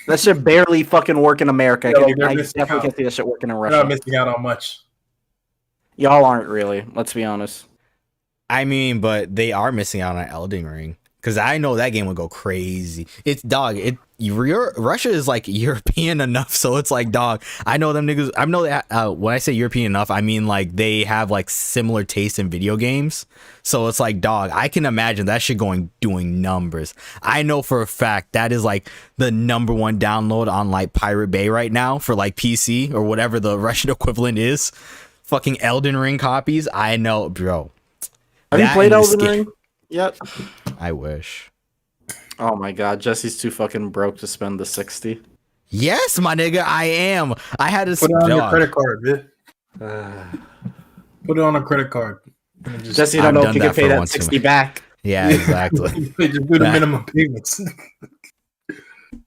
That shit barely fucking work in America. I definitely can't see that shit working in Russia. They're not missing out on much. Y'all aren't really. Let's be honest. I mean, but they are missing out on Elden Ring. Because I know that game would go crazy. It's dog. Russia is like European enough, so it's like dog. I know them niggas. I know that when I say European enough, I mean like they have like similar taste in video games. So it's like dog. I can imagine that shit doing numbers. I know for a fact that is like the number one download on like Pirate Bay right now for like PC or whatever the Russian equivalent is. Fucking Elden Ring copies. I know, bro. Have you played Elden Ring yet? I wish. Oh my god, Jesse's too fucking broke to spend the 60. Yes, my nigga, I am. I had to put it on your credit card, man. Put it on a credit card. Jesse, don't know if you can pay that 60 back. Yeah, exactly. Just do the minimum payments.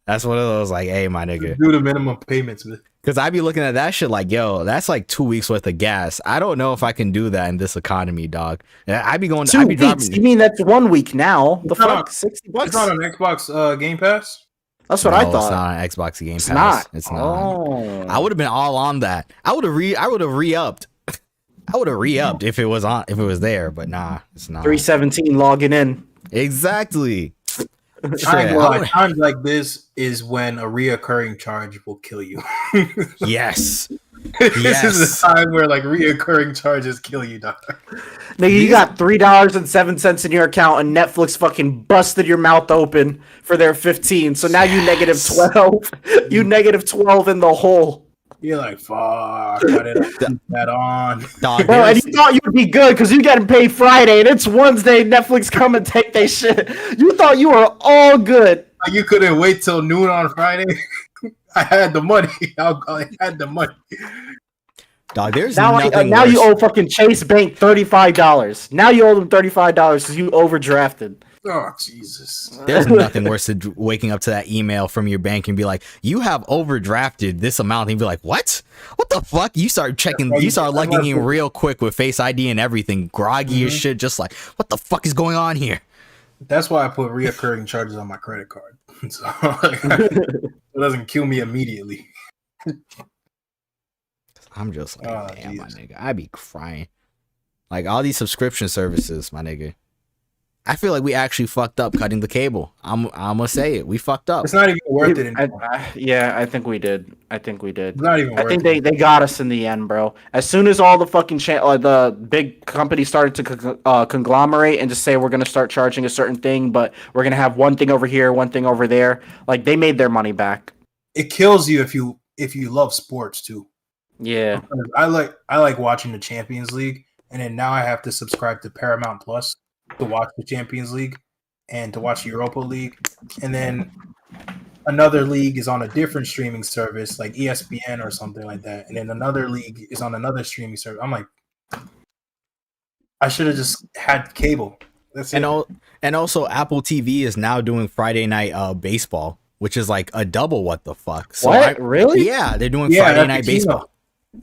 That's one of those like, hey, my nigga. Do the minimum payments, man. Because I be looking at that shit like, yo, that's like 2 weeks worth of gas. I don't know if I can do that in this economy, dog. I be going. 2 weeks? You mean that's 1 week now? The fuck, $60? It's not on Xbox Game Pass. That's what I thought. It's not on Xbox Game Pass. It's not. Oh. I would have been all on that. I would have re-upped. I would have re-upped if it was there, but nah, it's not. 317 logging in. Exactly. Times like this is when a reoccurring charge will kill you. Yes. This is the time where like reoccurring charges kill you, dog. Nigga, you got $3.07 in your account, and Netflix fucking busted your mouth open for their 15. So now you negative 12. You negative 12 in the hole. You're like, fuck, why did I keep that on? Dog, bro, and you thought you'd be good because you getting paid Friday and it's Wednesday. Netflix come and take their shit. You thought you were all good. You couldn't wait till noon on Friday. I had the money. I had the money. Dog, there's now you owe fucking Chase Bank $35. Now you owe them $35 because you overdrafted. Oh Jesus! There's nothing worse than waking up to that email from your bank and be like, "You have overdrafted this amount," and be like, "What? What the fuck?" You start checking, you start logging in real quick with Face ID and everything, groggy as shit, just like, "What the fuck is going on here?" That's why I put reoccurring charges on my credit card, so it doesn't kill me immediately. I'm just like, Oh, damn, my Jesus. nigga, I be crying. Like all these subscription services, my nigga. I feel like we actually fucked up cutting the cable. I'm gonna say it. We fucked up. It's not even worth it anymore. I think we did. It's not even I worth think it. they got us in the end, bro. As soon as all the fucking the big companies started to conglomerate and just say we're gonna start charging a certain thing, but we're gonna have one thing over here, one thing over there. Like they made their money back. It kills you if you love sports too. Yeah. I like watching the Champions League, and then now I have to subscribe to Paramount Plus to watch the Champions League and to watch Europa League, and then another league is on a different streaming service like ESPN or something like that, and then another league is on another streaming service. I'm like, I should have just had cable. That's it. And also Apple TV is now doing Friday night baseball, which is like a double what the fuck. So What? Really? Yeah, they're doing Friday night baseball.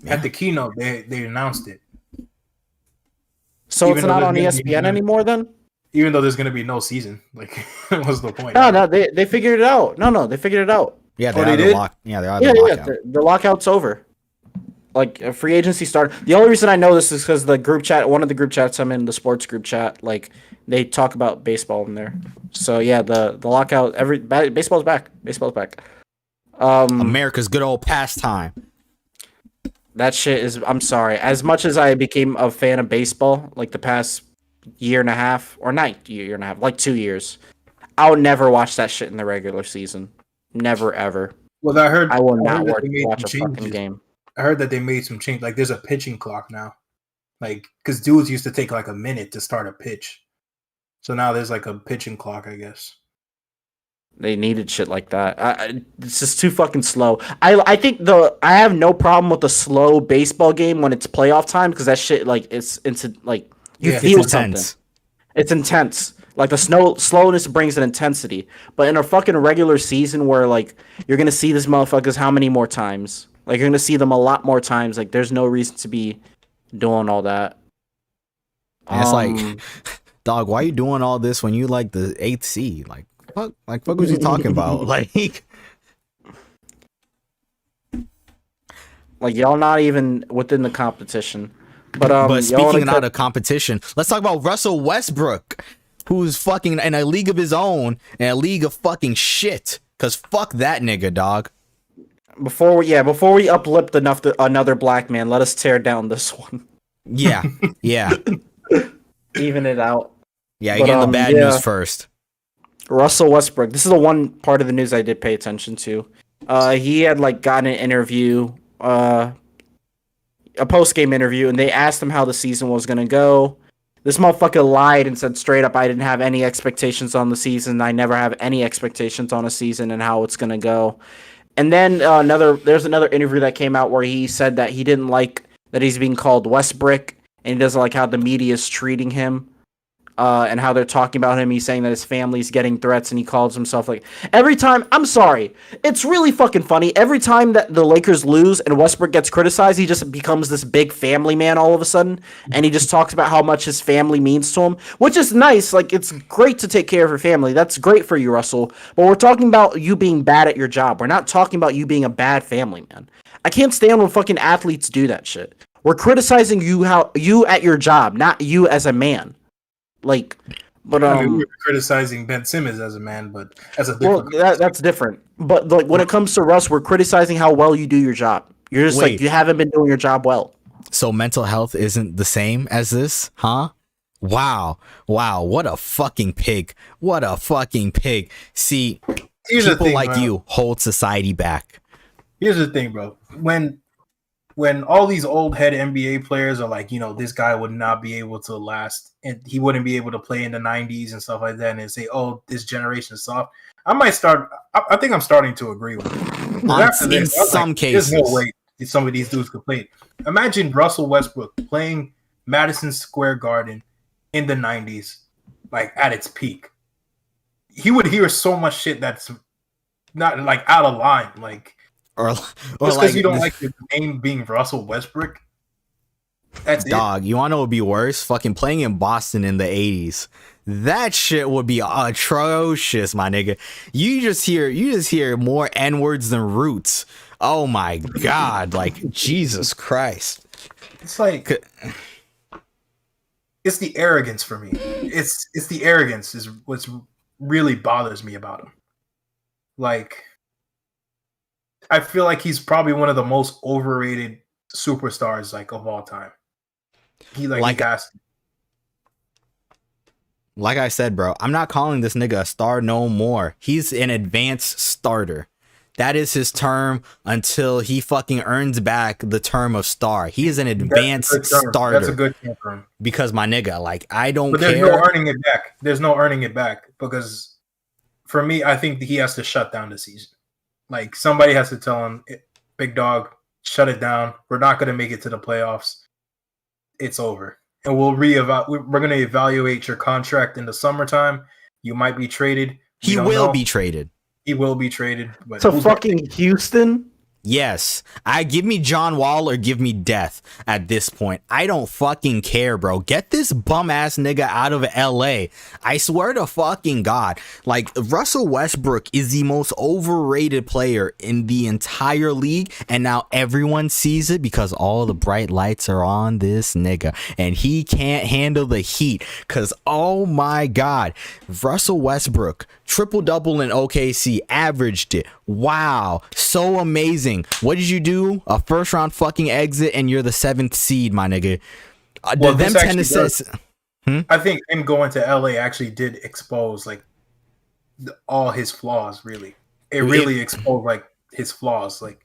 At the keynote, they announced it. So Even it's though not on there's gonna be ESPN no- anymore then? Even though there's going to be no season, like, what's the point? No, they figured it out. No, they figured it out. Yeah, Oh, they're they out of did? lock. Yeah, they're out Yeah, of yeah, lockout. the lockout's over. Like free agency started. The only reason I know this is because the group chat, one of the group chats I'm in, the sports group chat, like they talk about baseball in there. So yeah, the lockout. Baseball's back. Baseball's back. America's good old pastime. That shit is. I'm sorry. As much as I became a fan of baseball, like the past year and a half, or not year and a half, like 2 years, I would never watch that shit in the regular season. Never ever. Well, I will heard not that they made watch a some fucking changes. game. I heard that they made some change. Like, there's a pitching clock now. Like, because dudes used to take like a minute to start a pitch, so now there's like a pitching clock, I guess. They needed shit like that. It's just too fucking slow. I think I have no problem with the slow baseball game when it's playoff time because that shit like it's like you Yeah, feel It's something. intense. It's intense. Like the slowness brings an intensity. But in a fucking regular season where like you're gonna see these motherfuckers how many more times? Like you're gonna see them a lot more times. Like there's no reason to be doing all that. And it's like, dog, why are you doing all this when you like the 8th seed? Like, what was you talking about? Like, y'all not even within the competition. But but speaking out of competition, let's talk about Russell Westbrook, who's fucking in a league of his own, in a league of fucking shit. Cause fuck that nigga, dog. Before we uplift another black man, let us tear down this one. Yeah, yeah, Even it out. yeah. But, Getting the bad yeah. news first. Russell Westbrook. This is the one part of the news I did pay attention to. He had like gotten an interview, a post-game interview, and they asked him how the season was gonna go. This motherfucker lied and said straight up, I didn't have any expectations on the season. I never have any expectations on a season and how it's gonna go. And then there's another interview that came out where he said that he didn't like that he's being called Westbrook, and he doesn't like how the media is treating him. And how they're talking about him. He's saying that his family's getting threats, and he calls himself like every time. I'm sorry, it's really fucking funny. Every time that the Lakers lose and Westbrook gets criticized, he just becomes this big family man all of a sudden, and he just talks about how much his family means to him, which is nice. Like it's great to take care of your family. That's great for you, Russell. But we're talking about you being bad at your job. We're not talking about you being a bad family man. I can't stand when fucking athletes do that shit. We're criticizing you at your job, not you as a man. Like, but I mean, we were criticizing Ben Simmons as a man, but as a different. that's different. But like when it comes to Russ, we're criticizing how well you do your job. You're just Wait. like you haven't been doing your job well. So mental health isn't the same as this, huh? Wow, what a fucking pig! What a fucking pig! See, Here's the people thing, like bro. you hold society back. Here's the thing, bro. When all these old head NBA players are like, this guy would not be able to last, and he wouldn't be able to play in the 90s and stuff like that, and they say, oh, this generation is soft. I think I'm starting to agree with it. In some cases. There's no way some of these dudes could play it. Imagine Russell Westbrook playing Madison Square Garden in the 90s, like at its peak. he would hear so much shit that's not like out of line, like or just because like you don't like the name being Russell Westbrook. That's dog. You wanna know what would be worse? Fucking playing in Boston in the 80s. That shit would be atrocious, my nigga. You just hear more N-words than Roots. Oh my god, like Jesus Christ. It's like it's the arrogance for me. It's the arrogance is what's really bothers me about him. Like, I feel like he's probably one of the most overrated superstars like of all time. He has. Like I said, bro, I'm not calling this nigga a star no more. He's an advanced starter. That is his term until he fucking earns back the term of star. He is an advanced starter. That's a good term for him. Because my nigga, like, I don't care. But there's no earning it back. There's no earning it back because for me, I think he has to shut down the season. Like, somebody has to tell him, big dog, shut it down. We're not going to make it to the playoffs. It's over. And we're going to evaluate your contract in the summertime. You might be traded. He will be traded. He will be traded. But to fucking Houston? Yes. Give me John Wall or give me death at this point. I don't fucking care, bro. Get this bum ass nigga out of LA. I swear to fucking God. Like, Russell Westbrook is the most overrated player in the entire league, and now everyone sees it because all the bright lights are on this nigga, and he can't handle the heat. Cause oh my God, Russell Westbrook, triple-double in OKC, averaged it. Wow, so amazing. What did you do? A first round fucking exit, and you're the 7th seed, my nigga. Well, them I think him going to LA actually did expose like all his flaws. Really, it really exposed like his flaws. Like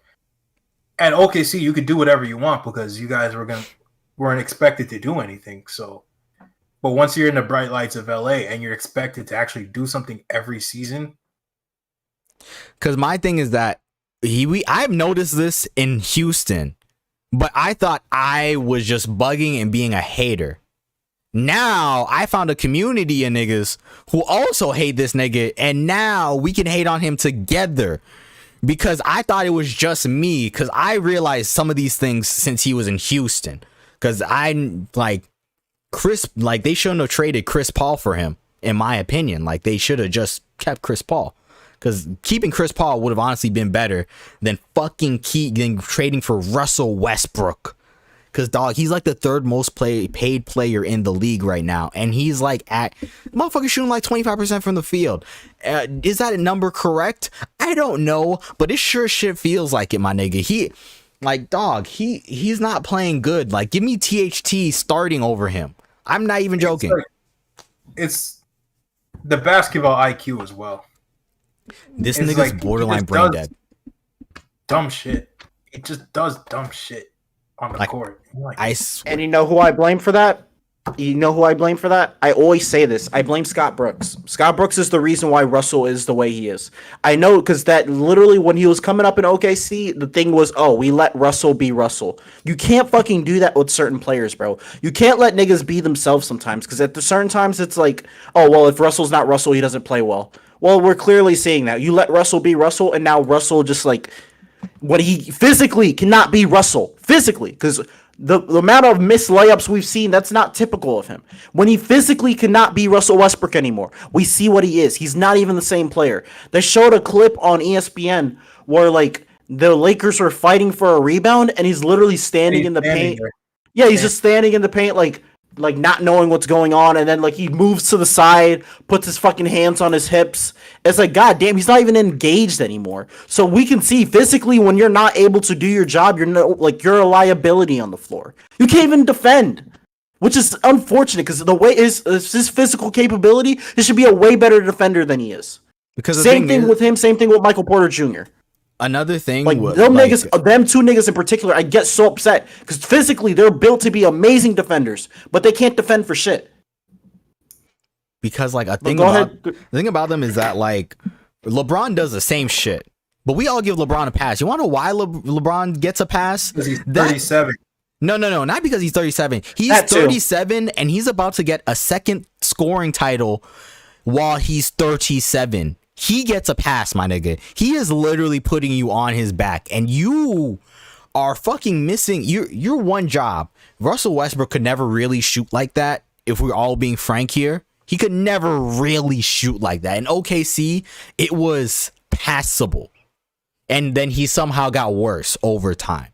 at OKC, you could do whatever you want because you guys weren't expected to do anything. So, but once you're in the bright lights of LA and you're expected to actually do something every season. Because my thing is that I've noticed this in Houston, but I thought I was just bugging and being a hater. Now I found a community of niggas who also hate this nigga, and now we can hate on him together. Because I thought it was just me, because I realized some of these things since he was in Houston. Because they shouldn't have traded Chris Paul for him, in my opinion. Like, they should have just kept Chris Paul. Because keeping Chris Paul would have honestly been better than trading for Russell Westbrook. Because, dog, he's like the 3rd most paid player in the league right now. And he's like motherfucker shooting like 25% from the field. Is that a number correct? I don't know. But it sure shit feels like it, my nigga. He's not playing good. Like, give me THT starting over him. I'm not even joking. It's the basketball IQ as well. This nigga's borderline brain dead. Dumb shit. It just does dumb shit on the court. And you know who I blame for that? I always say this. I blame Scott Brooks. Scott Brooks is the reason why Russell is the way he is. I know, because that literally when he was coming up in OKC, the thing was, we let Russell be Russell. You can't fucking do that with certain players, bro. You can't let niggas be themselves sometimes, because at the certain times it's like, if Russell's not Russell, he doesn't play well. Well, we're clearly seeing that. You let Russell be Russell, and now Russell just like what he physically cannot be Russell. Physically, because the amount of missed layups we've seen, that's not typical of him. When he physically cannot be Russell Westbrook anymore, we see what he is. He's not even the same player. They showed a clip on ESPN where like the Lakers were fighting for a rebound, and he's literally standing in the paint. Yeah, he's just standing in the paint like not knowing what's going on, and then like he moves to the side, puts his fucking hands on his hips. It's like, god damn, he's not even engaged anymore. So we can see physically when you're not able to do your job, you're a liability on the floor. You can't even defend, which is unfortunate because the way his physical capability, he should be a way better defender than he is. Because same thing with him, same thing with Michael Porter Jr. Another thing, them two niggas in particular, I get so upset because physically they're built to be amazing defenders, but they can't defend for shit. Because the thing about them is that like LeBron does the same shit, but we all give LeBron a pass. You want to know why LeBron gets a pass? Because he's 37. No, not because he's 37. He's 37, and he's about to get a second scoring title while he's 37. He gets a pass, my nigga. He is literally putting you on his back, and you are fucking missing your one job. Russell Westbrook could never really shoot like that. If we're all being frank here, he could never really shoot like that. In OKC, it was passable, and then he somehow got worse over time.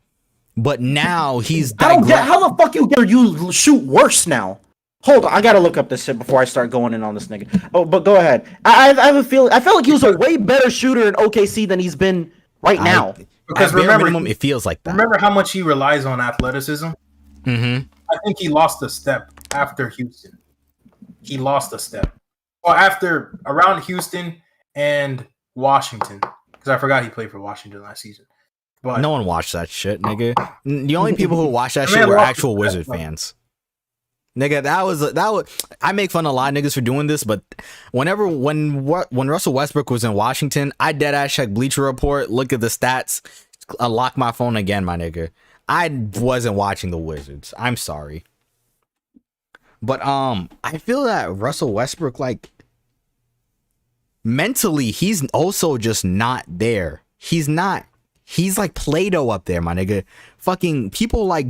But now he's I don't get how the fuck you shoot worse now. Hold on, I gotta look up this shit before I start going in on this nigga. Oh, but go ahead. I have a feeling. I felt like he was a way better shooter in OKC than he's been right now. Because remember, minimum, it feels like that. Remember how much he relies on athleticism? Mm-hmm. I think he lost a step after Houston. He lost a step. Well, after around Houston and Washington, because I forgot he played for Washington last season. But no one watched that shit, nigga. The only people who watched that shit were actual Wizard fans. Nigga, that was. I make fun of a lot of niggas for doing this, but when Russell Westbrook was in Washington, I dead ass check Bleacher Report, look at the stats, unlock my phone again, my nigga. I wasn't watching the Wizards. I'm sorry, but I feel that Russell Westbrook, like, mentally, he's also just not there. He's not. He's like Play-Doh up there, my nigga. Fucking people like.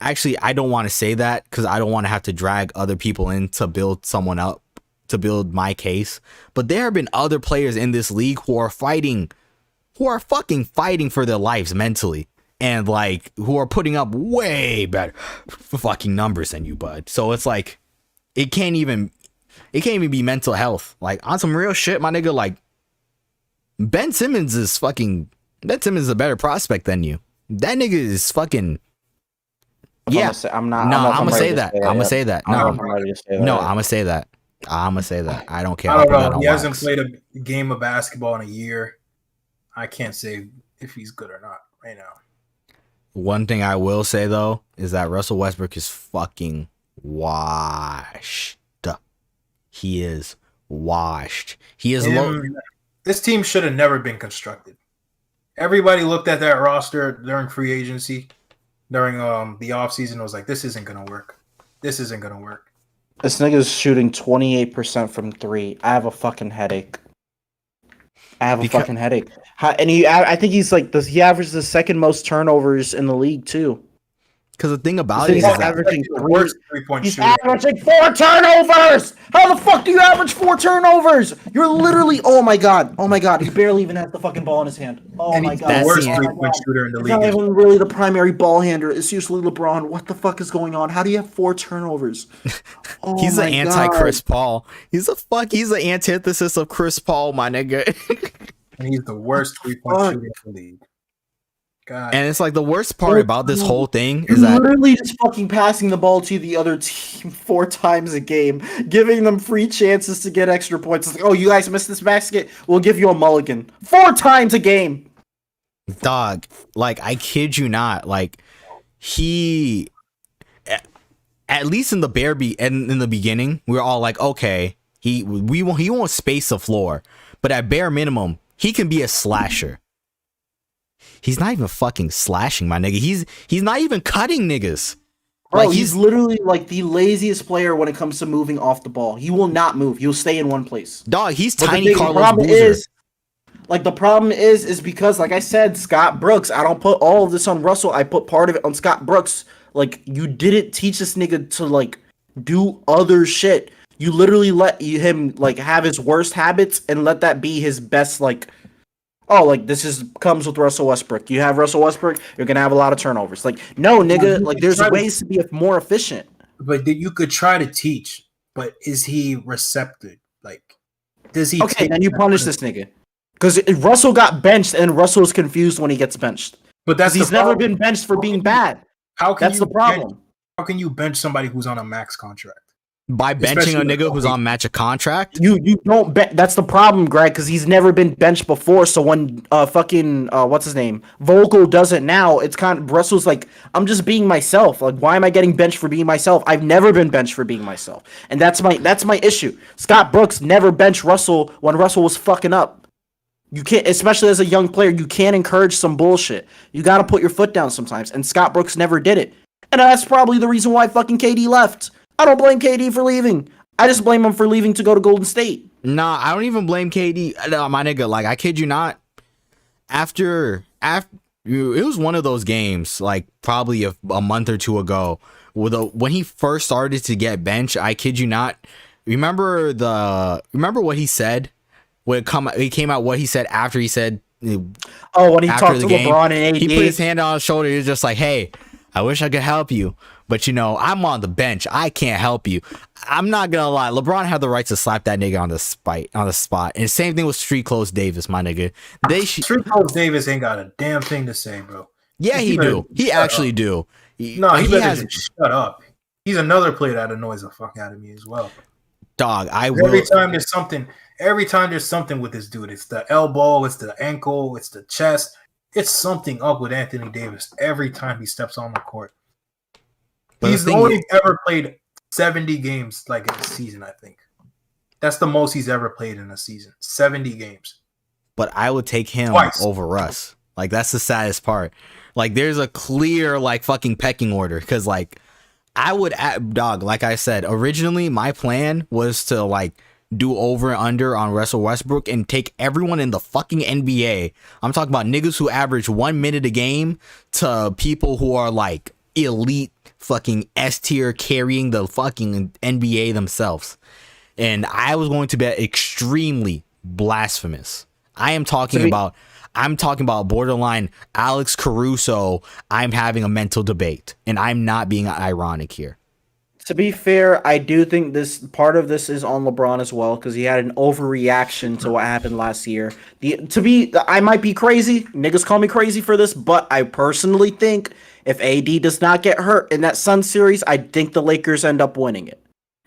Actually, I don't want to say that because I don't want to have to drag other people in to build someone up, to build my case. But there have been other players in this league who are fucking fighting for their lives mentally, and like who are putting up way better fucking numbers than you, bud. So it's like it can't even be mental health. Like, on some real shit, my nigga, like Ben Simmons is a better prospect than you. That nigga is fucking. Yeah, I'm gonna say that. I'm gonna say that. No, I'm gonna say that. I don't care. I don't know. He hasn't played a game of basketball in a year. I can't say if he's good or not right now. One thing I will say though is that Russell Westbrook is fucking washed. He is washed. He is low. This team should have never been constructed. Everybody looked at that roster during free agency. During the offseason, I was like, this isn't going to work. This isn't going to work. This nigga's shooting 28% from 3. I have a fucking headache. I think he's like this. He averages the second most turnovers in the league, too. Because the thing about it is averaging worst 3-point he's shooter. averaging 4 turnovers. How the fuck do you average 4 turnovers? You're literally, oh my god, he barely even has the fucking ball in his hand. Oh my god, the worst 3-point shooter in the league. He's not even really the primary ball handler. It's usually LeBron. What the fuck is going on? How do you have 4 turnovers? Oh, he's an anti-Chris Paul. He's the antithesis of Chris Paul, my nigga. And he's the worst 3-point shooter in the league. God. And it's like the worst part about this whole thing is that literally just fucking passing the ball to the other team 4 times a game, giving them free chances to get extra points. It's like, oh, you guys missed this basket? We'll give you a mulligan. 4 times a game. Dog, like, I kid you not, like, he, at least in the in the beginning, we were all like, okay, he won't space the floor, but at bare minimum, he can be a slasher. He's not even fucking slashing, my nigga. He's not even cutting niggas. Bro, like, he's literally like the laziest player when it comes to moving off the ball. He will not move. He'll stay in one place. Dog, he's tiny Carlos Boozer. The problem is because, like I said, Scott Brooks, I don't put all of this on Russell. I put part of it on Scott Brooks. Like, you didn't teach this nigga to, like, do other shit. You literally let him, like, have his worst habits and let that be his best, like, oh, like, this comes with Russell Westbrook. You have Russell Westbrook, you're going to have a lot of turnovers. Like, no, nigga, like, there's ways to be more efficient. But you could try to teach, but is he receptive? Like, does he... Okay, then you punish this nigga. Because Russell got benched, and Russell is confused when he gets benched. But that's he's never been benched for being bad. That's the problem. How can you bench somebody who's on a max contract? By benching a nigga who's on match a contract? You don't bet. That's the problem, Greg, because he's never been benched before. So when what's his name, Vogel does it now, it's kind of Russell's like, I'm just being myself. Like, why am I getting benched for being myself? I've never been benched for being myself, and that's my issue. Scott Brooks never benched Russell when Russell was fucking up. You can't, especially as a young player, you can't encourage some bullshit. You got to put your foot down sometimes, and Scott Brooks never did it, and that's probably the reason why fucking KD left. I don't blame KD for leaving. I just blame him for leaving to go to Golden State. Nah, I don't even blame KD. No, my nigga, like, I kid you not. After it was one of those games, like probably a month or two ago, when he first started to get benched. I kid you not. Remember what he said? He came out what he said after he said. Oh, when he talked to LeBron and AD, he put his hand on his shoulder. He was just like, "Hey, I wish I could help you, but I'm on the bench. I can't help you." I'm not gonna lie. LeBron had the right to slap that nigga on the spot. And same thing with Street Clothes Davis, my nigga. Street Clothes Davis ain't got a damn thing to say, bro. Yeah, he do. He actually do. He better just shut up. He's another player that annoys the fuck out of me as well. Dog, every time there's something with this dude. It's the elbow, it's the ankle, it's the chest. It's something up with Anthony Davis every time he steps on the court. But he's only ever played 70 games like in a season, I think. That's the most he's ever played in a season. 70 games. But I would take him over Russ. Like, that's the saddest part. Like, there's a clear, like, fucking pecking order. Because, like, I would, dog, like I said, originally my plan was to, like, do over and under on Russell Westbrook and take everyone in the fucking NBA. I'm talking about niggas who average 1 minute a game to people who are, like, elite fucking S tier carrying the fucking NBA themselves. And I was going to be extremely blasphemous. I'm talking about borderline Alex Caruso. I'm having a mental debate, and I'm not being ironic here. To be fair, I do think this part of this is on LeBron as well, because he had an overreaction to what happened last year. I might be crazy. Niggas call me crazy for this, but I personally think if AD does not get hurt in that Suns series, I think the Lakers end up winning it.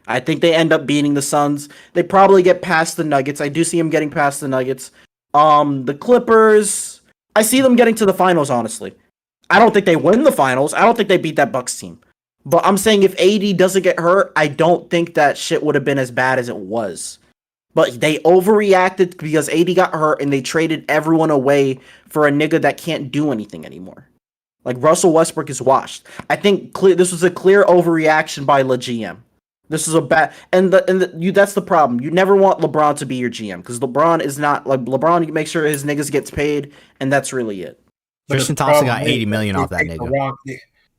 I think they end up beating the Suns. They probably get past the Nuggets. I do see them getting past the Nuggets. The Clippers, I see them getting to the finals, honestly. I don't think they win the finals. I don't think they beat that Bucks team. But I'm saying if AD doesn't get hurt, I don't think that shit would have been as bad as it was. But they overreacted because AD got hurt and they traded everyone away for a nigga that can't do anything anymore. Like, Russell Westbrook is washed. I think this was a clear overreaction by the GM. This is a bad, that's the problem. You never want LeBron to be your GM because LeBron is not like LeBron. You make sure his niggas gets paid, and that's really it. Tristan Thompson got $80 million off that nigga.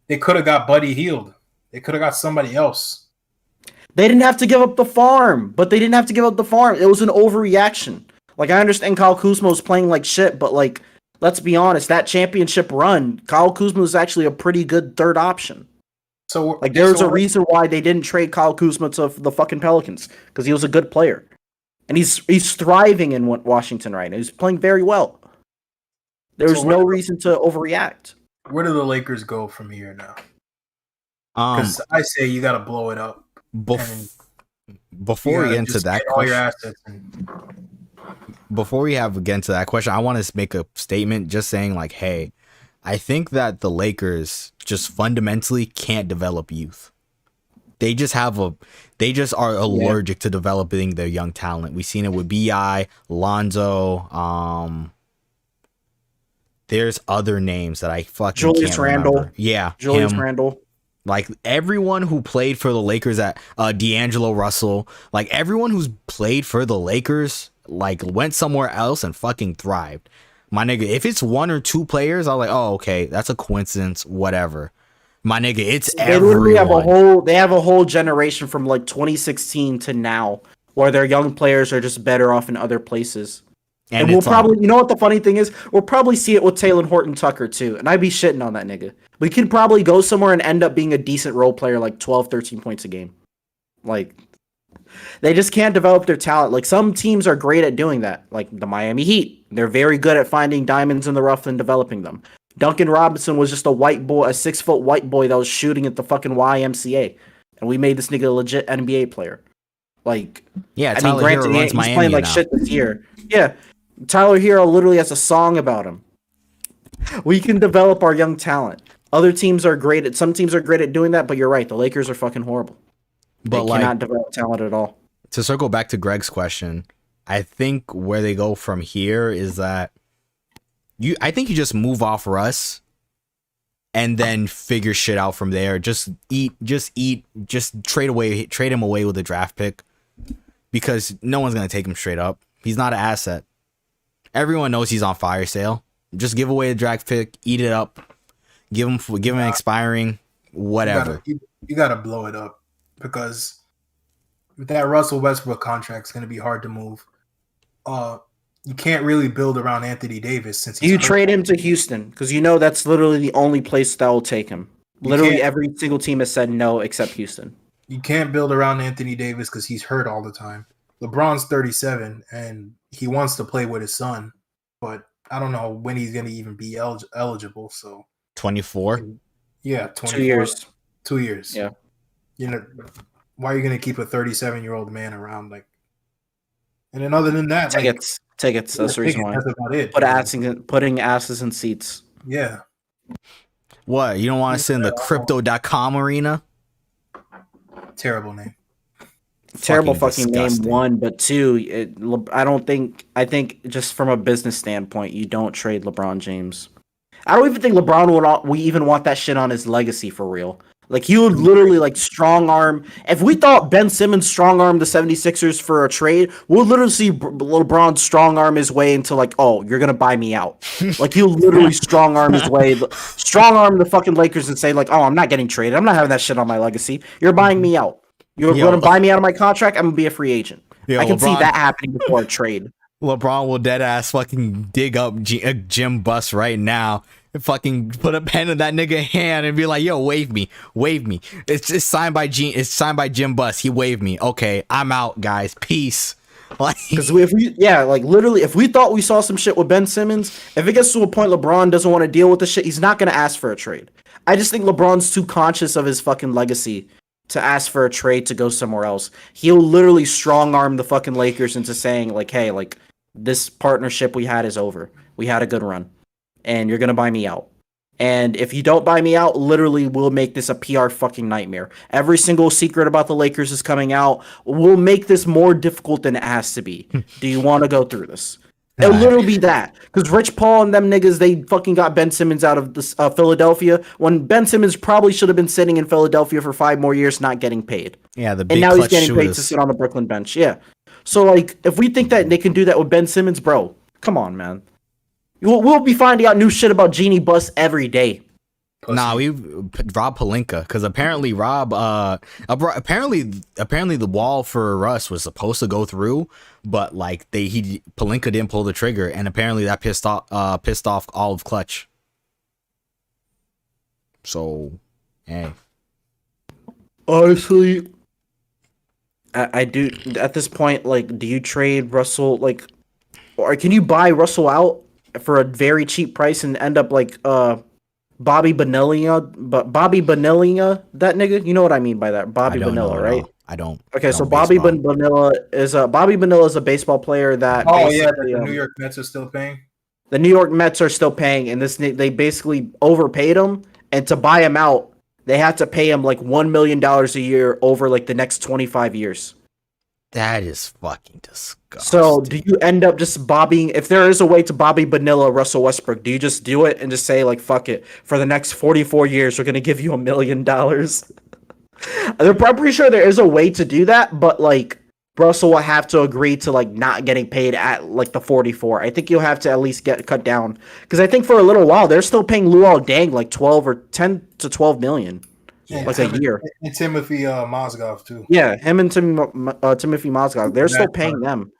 They could have got Buddy Hield. They could have got somebody else. They didn't have to give up the farm, but they didn't have to give up the farm. It was an overreaction. Like, I understand Kyle Kuzma was playing like shit, but like, let's be honest, that championship run, Kyle Kuzma was actually a pretty good third option. So, like, there's a reason why they didn't trade Kyle Kuzma to the fucking Pelicans, because he was a good player, and he's thriving in Washington right now. He's playing very well. There's no reason to overreact. Where do the Lakers go from here now? Because I say you got to blow it up. Before we get into that question, all your assets before we get into that question, I want to make a statement just saying, like, hey, I think that the Lakers just fundamentally can't develop youth. They just are allergic to developing their young talent. We've seen it with B.I., Lonzo. There's other names that I fucking Julius can't Randle. remember. Yeah, Julius Randle. Like, everyone who played for the Lakers D'Angelo Russell, like, everyone who's played for the Lakers, like, went somewhere else and fucking thrived. My nigga, if it's one or two players, I'm like, oh, okay, that's a coincidence, whatever. My nigga, it's everyone. They have a whole generation from like 2016 to now where their young players are just better off in other places. And we'll probably, you know what the funny thing is? We'll probably see it with Taylor Horton Tucker too. And I'd be shitting on that nigga. We could probably go somewhere and end up being a decent role player, like 12, 13 points a game. Like, they just can't develop their talent. Like, some teams are great at doing that. Like the Miami Heat. They're very good at finding diamonds in the rough and developing them. Duncan Robinson was just a white boy, a 6-foot white boy that was shooting at the fucking YMCA. And we made this nigga a legit NBA player. Like, yeah, Tyler Hero runs he's Miami playing like now. shit this year. Yeah. Tyler Hero literally has a song about him. We can develop our young talent. Some teams are great at doing that, but you're right. The Lakers are fucking horrible. But they cannot develop talent at all. To circle back to Greg's question, I think where they go from here is that I think you just move off Russ and then figure shit out from there. Just trade him away with a draft pick, because no one's gonna take him straight up. He's not an asset. Everyone knows he's on fire sale. Just give away a draft pick, eat it up, give him expiring, whatever. You gotta blow it up, because with that Russell Westbrook contract, it's gonna be hard to move. You can't really build around Anthony Davis since you trade him to Houston, because you know that's literally the only place that will take him. Literally every single team has said no except Houston. You can't build around Anthony Davis because he's hurt all the time. LeBron's 37 and he wants to play with his son, but I don't know when he's going to even be eligible. So 24? Yeah, 24. 2 years. 2 years. Yeah. You know, why are you going to keep a 37-year-old man around? Like, and then other than that, tickets. That's the reason why. That's about it. Putting asses in seats. Yeah. What? You don't want to sit in the crypto.com arena? Terrible name. Terrible fucking name, one, but two, I think just from a business standpoint, you don't trade LeBron James. I don't even think LeBron would even want that shit on his legacy for real. Like, he would literally, like, strong arm. If we thought Ben Simmons strong armed the 76ers for a trade, we'll literally see LeBron strong arm his way into, like, oh, you're going to buy me out. Like, he'll literally strong arm the fucking Lakers and say, like, oh, I'm not getting traded. I'm not having that shit on my legacy. You're buying me out. You're going to buy me out of my contract? I'm going to be a free agent. I can see that happening before a trade. LeBron will dead ass fucking dig up Jim Buss right now. Fucking put a pen in that nigga hand and be like, "Yo, wave me." It's signed by Jim Buss. He waved me. Okay, I'm out, guys. Peace. Like, because if we thought we saw some shit with Ben Simmons, if it gets to a point LeBron doesn't want to deal with the shit, he's not gonna ask for a trade. I just think LeBron's too conscious of his fucking legacy to ask for a trade to go somewhere else. He'll literally strong arm the fucking Lakers into saying, like, hey, like, this partnership we had is over. We had a good run. And you're going to buy me out. And if you don't buy me out, literally we'll make this a PR fucking nightmare. Every single secret about the Lakers is coming out. We'll make this more difficult than it has to be. Do you want to go through this? It'll literally be that. Because Rich Paul and them niggas, they fucking got Ben Simmons out of this, Philadelphia, when Ben Simmons probably should have been sitting in Philadelphia for 5 more years not getting paid. Yeah, the big and now he's getting shooters. paid to sit on the Brooklyn bench. Yeah. So, like, if we think that they can do that with Ben Simmons, bro, come on, man. We'll be finding out new shit about Jeannie Buss every day. Nah, Rob Pelinka, because apparently apparently the wall for Russ was supposed to go through, but like Pelinka didn't pull the trigger, and apparently that pissed off all of Clutch. So, hey, honestly, I do at this point. Like, do you trade Russell? Like, or can you buy Russell out for a very cheap price and end up like Bobby Bonilla, that nigga? You know what I mean by that? Bobby Bonilla, right? I don't. Okay, so Bobby Bonilla is a baseball player that. Oh yeah, the New York Mets are still paying. The New York Mets are still paying, and they basically overpaid him, and to buy him out, they had to pay him like $1 million a year over like the next 25 years. That is fucking disgusting. So, do you end up just if there is a way to Bobby Bonilla Russell Westbrook, do you just do it and just say, like, fuck it, for the next 44 years, we're going to give you $1 million? I'm pretty sure there is a way to do that, but, like, Russell will have to agree to, like, not getting paid at, like, the 44. I think you'll have to at least get cut down. Because I think for a little while, they're still paying Luol Deng, like, 10 to 12 million. Yeah, like a year. And Timothy Mozgov too. Yeah, him and Timothy Mozgov. They're still paying them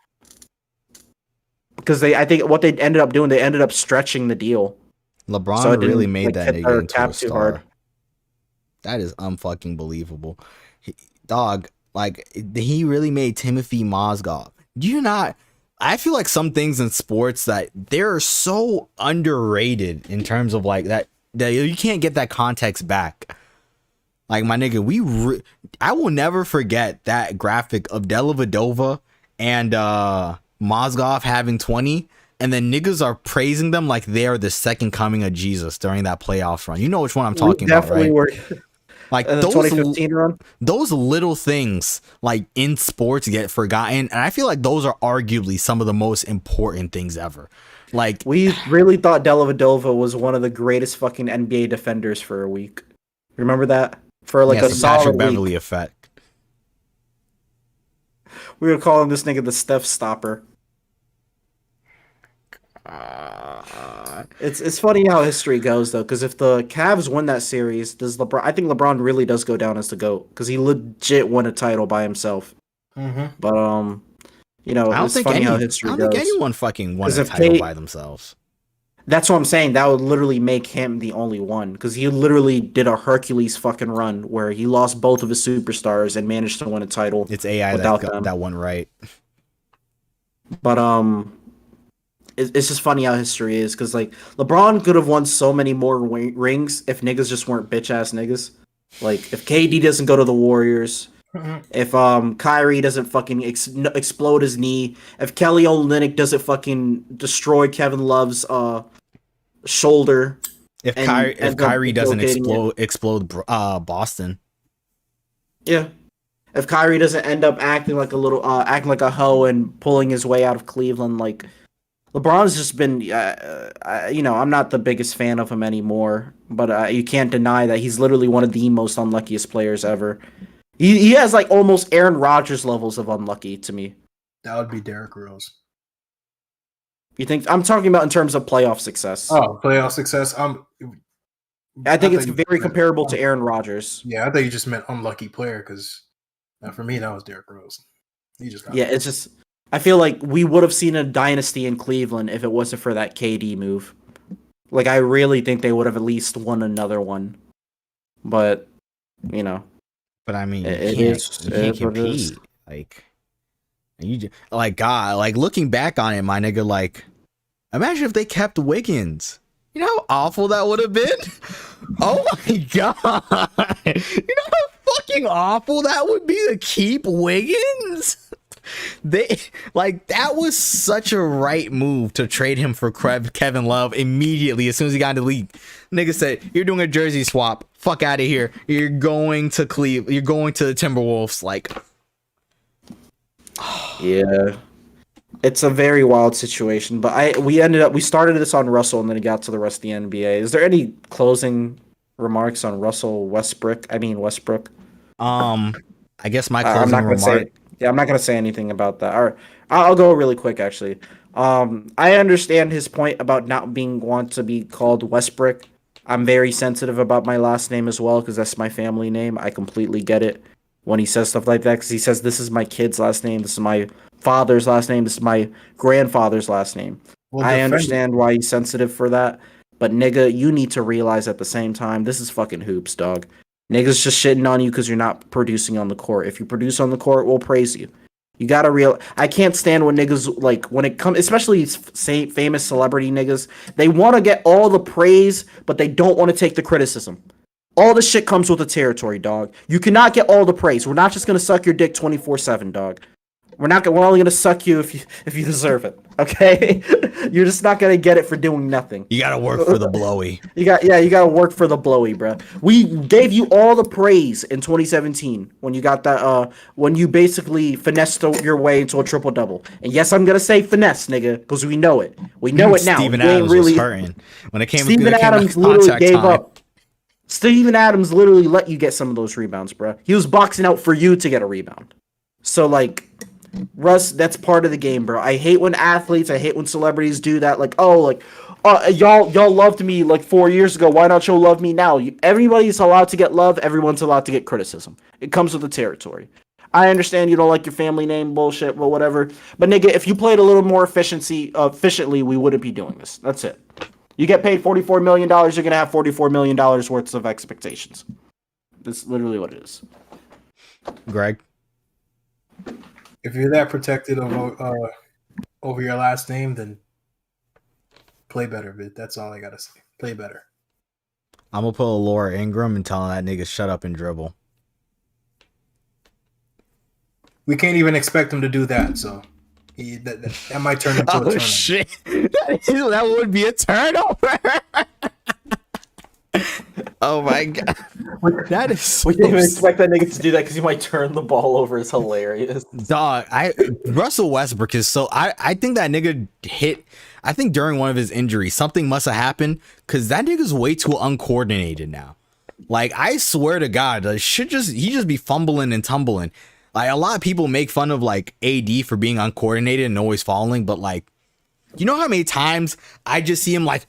because I think what they ended up doing, they ended up stretching the deal. LeBron really made that nigga into a star. Hard. That is unfucking believable. He really made Timothy Mozgov. Do you not? I feel like some things in sports that they're so underrated in terms of like that you can't get that context back. Like, my nigga, I will never forget that graphic of Dellavedova and Mozgov having 20, and then niggas are praising them like they are the second coming of Jesus during that playoffs run. You know which one I'm talking about, right? Were. Like those 2015 run? Those little things like in sports get forgotten, and I feel like those are arguably some of the most important things ever. Like, We really thought Dellavedova was one of the greatest fucking NBA defenders for a week. Remember that? For like yeah, a it's the solid Patrick week. Beverly effect. We were calling this nigga the Steph Stopper. It's funny how history goes though, because if the Cavs win that series, does LeBron? I think LeBron really does go down as the GOAT because he legit won a title by himself. Mm-hmm. But you know, I don't it's think funny how I history don't goes. think anyone fucking won 'Cause a if title Kate- by themselves. That's what I'm saying. That would literally make him the only one because he literally did a Hercules fucking run where he lost both of his superstars and managed to win a title It's AI without them. that one right. But it's just funny how history is because like LeBron could have won so many more rings if niggas just weren't bitch ass niggas. Like if KD doesn't go to the Warriors, if Kyrie doesn't fucking explode his knee, if Kelly Olynyk doesn't fucking destroy Kevin Love's shoulder, If and Kyrie doesn't dislocating explode Boston. Yeah. If Kyrie doesn't end up acting like a hoe and pulling his way out of Cleveland, like LeBron's just been, you know, I'm not the biggest fan of him anymore, but you can't deny that he's literally one of the most unluckiest players ever. He has like almost Aaron Rodgers levels of unlucky to me. That would be Derrick Rose. You think I'm talking about in terms of playoff success? Oh, playoff success. I think it's thought you very meant- comparable to Aaron Rodgers. Yeah, I thought you just meant unlucky player because for me that was Derrick Rose. He just got It's just I feel like we would have seen a dynasty in Cleveland if it wasn't for that KD move. Like I really think they would have at least won another one. But you know, But I mean, It you is- can't it is what it is. compete. Like, you just, like God, like looking back on it, my nigga, like, imagine if they kept Wiggins. You know how awful that would have been? Oh my God. You know how fucking awful that would be to keep Wiggins? That was such a right move to trade him for Kevin Love immediately as soon as he got in the league. Nigga said, "You're doing a jersey swap. Fuck out of here. You're going to Cleveland. You're going to the Timberwolves." Like, yeah, it's a very wild situation. But we started this on Russell and then it got to the rest of the NBA. Is there any closing remarks on Westbrook? I guess my I'm closing not gonna remark. say. Yeah, I'm not gonna say anything about that. Or I'll go really quick actually. I understand his point about not being want to be called Westbrook. I'm very sensitive about my last name as well because that's my family name. I completely get it when he says stuff like that because he says this is my kid's last name, this is my father's last name, this is my grandfather's last name. Well, I understand why he's sensitive for that, but nigga, you need to realize at the same time this is fucking hoops, dog. Niggas just shitting on you because you're not producing on the court. If you produce on the court, we'll praise you. You gotta I can't stand when niggas, like, when it comes, especially famous celebrity niggas, they want to get all the praise, but they don't want to take the criticism. All the shit comes with the territory, dog. You cannot get all the praise. We're not just gonna suck your dick 24/7, dog. We're only gonna suck you if you deserve it. Okay? You're just not gonna get it for doing nothing. You gotta work for the blowy. You gotta work for the blowy, bro. We gave you all the praise in 2017 when you got that when you basically finessed your way into a triple double. And yes, I'm gonna say finesse, nigga, because we know it. We know it now. Steven You ain't Adams was hurting when it came. Steven Adams literally gave up. Steven Adams literally let you get some of those rebounds, bro. He was boxing out for you to get a rebound. So like, Russ, that's part of the game, bro. I hate when celebrities do that. Like, y'all loved me like 4 years ago. Why not you love me now? Everybody's allowed to get love. Everyone's allowed to get criticism. It comes with the territory. I understand you don't like your family name bullshit, but whatever. But nigga, if you played a little more efficiently, we wouldn't be doing this. That's it. You get paid $44 million, you're gonna have $44 million worth of expectations. That's literally what it is. Greg, if you're that protected over your last name, then play better, bit. That's all I gotta say. Play better. I'm gonna pull a Laura Ingram and tell that nigga shut up and dribble. We can't even expect him to do that, so that might turn into a turnover. Shit, that would be a turnover. Oh my God. That is We didn't even so expect that nigga to do that because he might turn the ball over. It's hilarious. dog. Russell Westbrook is so. I think that nigga hit. I think during one of his injuries, something must have happened because that nigga's way too uncoordinated now. Like, I swear to God, like, he just be fumbling and tumbling. Like, a lot of people make fun of like AD for being uncoordinated and always falling, but like, you know how many times I just see him like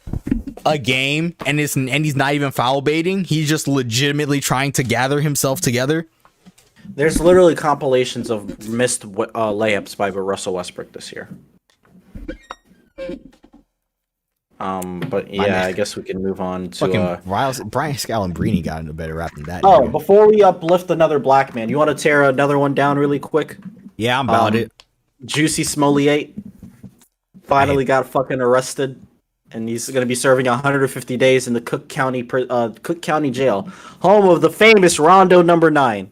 a game and he's not even foul baiting. He's just legitimately trying to gather himself together. There's literally compilations of missed layups by Russell Westbrook this year. But yeah, I guess we can move on to Brian Scalabrine got into a better rap than that. Oh, nigga. before we uplift another black man, you want to tear another one down really quick? Yeah, I'm about it. Juicy Smollett finally got fucking arrested, and he's going to be serving 150 days in the Cook County Jail, home of the famous Rondo number 9.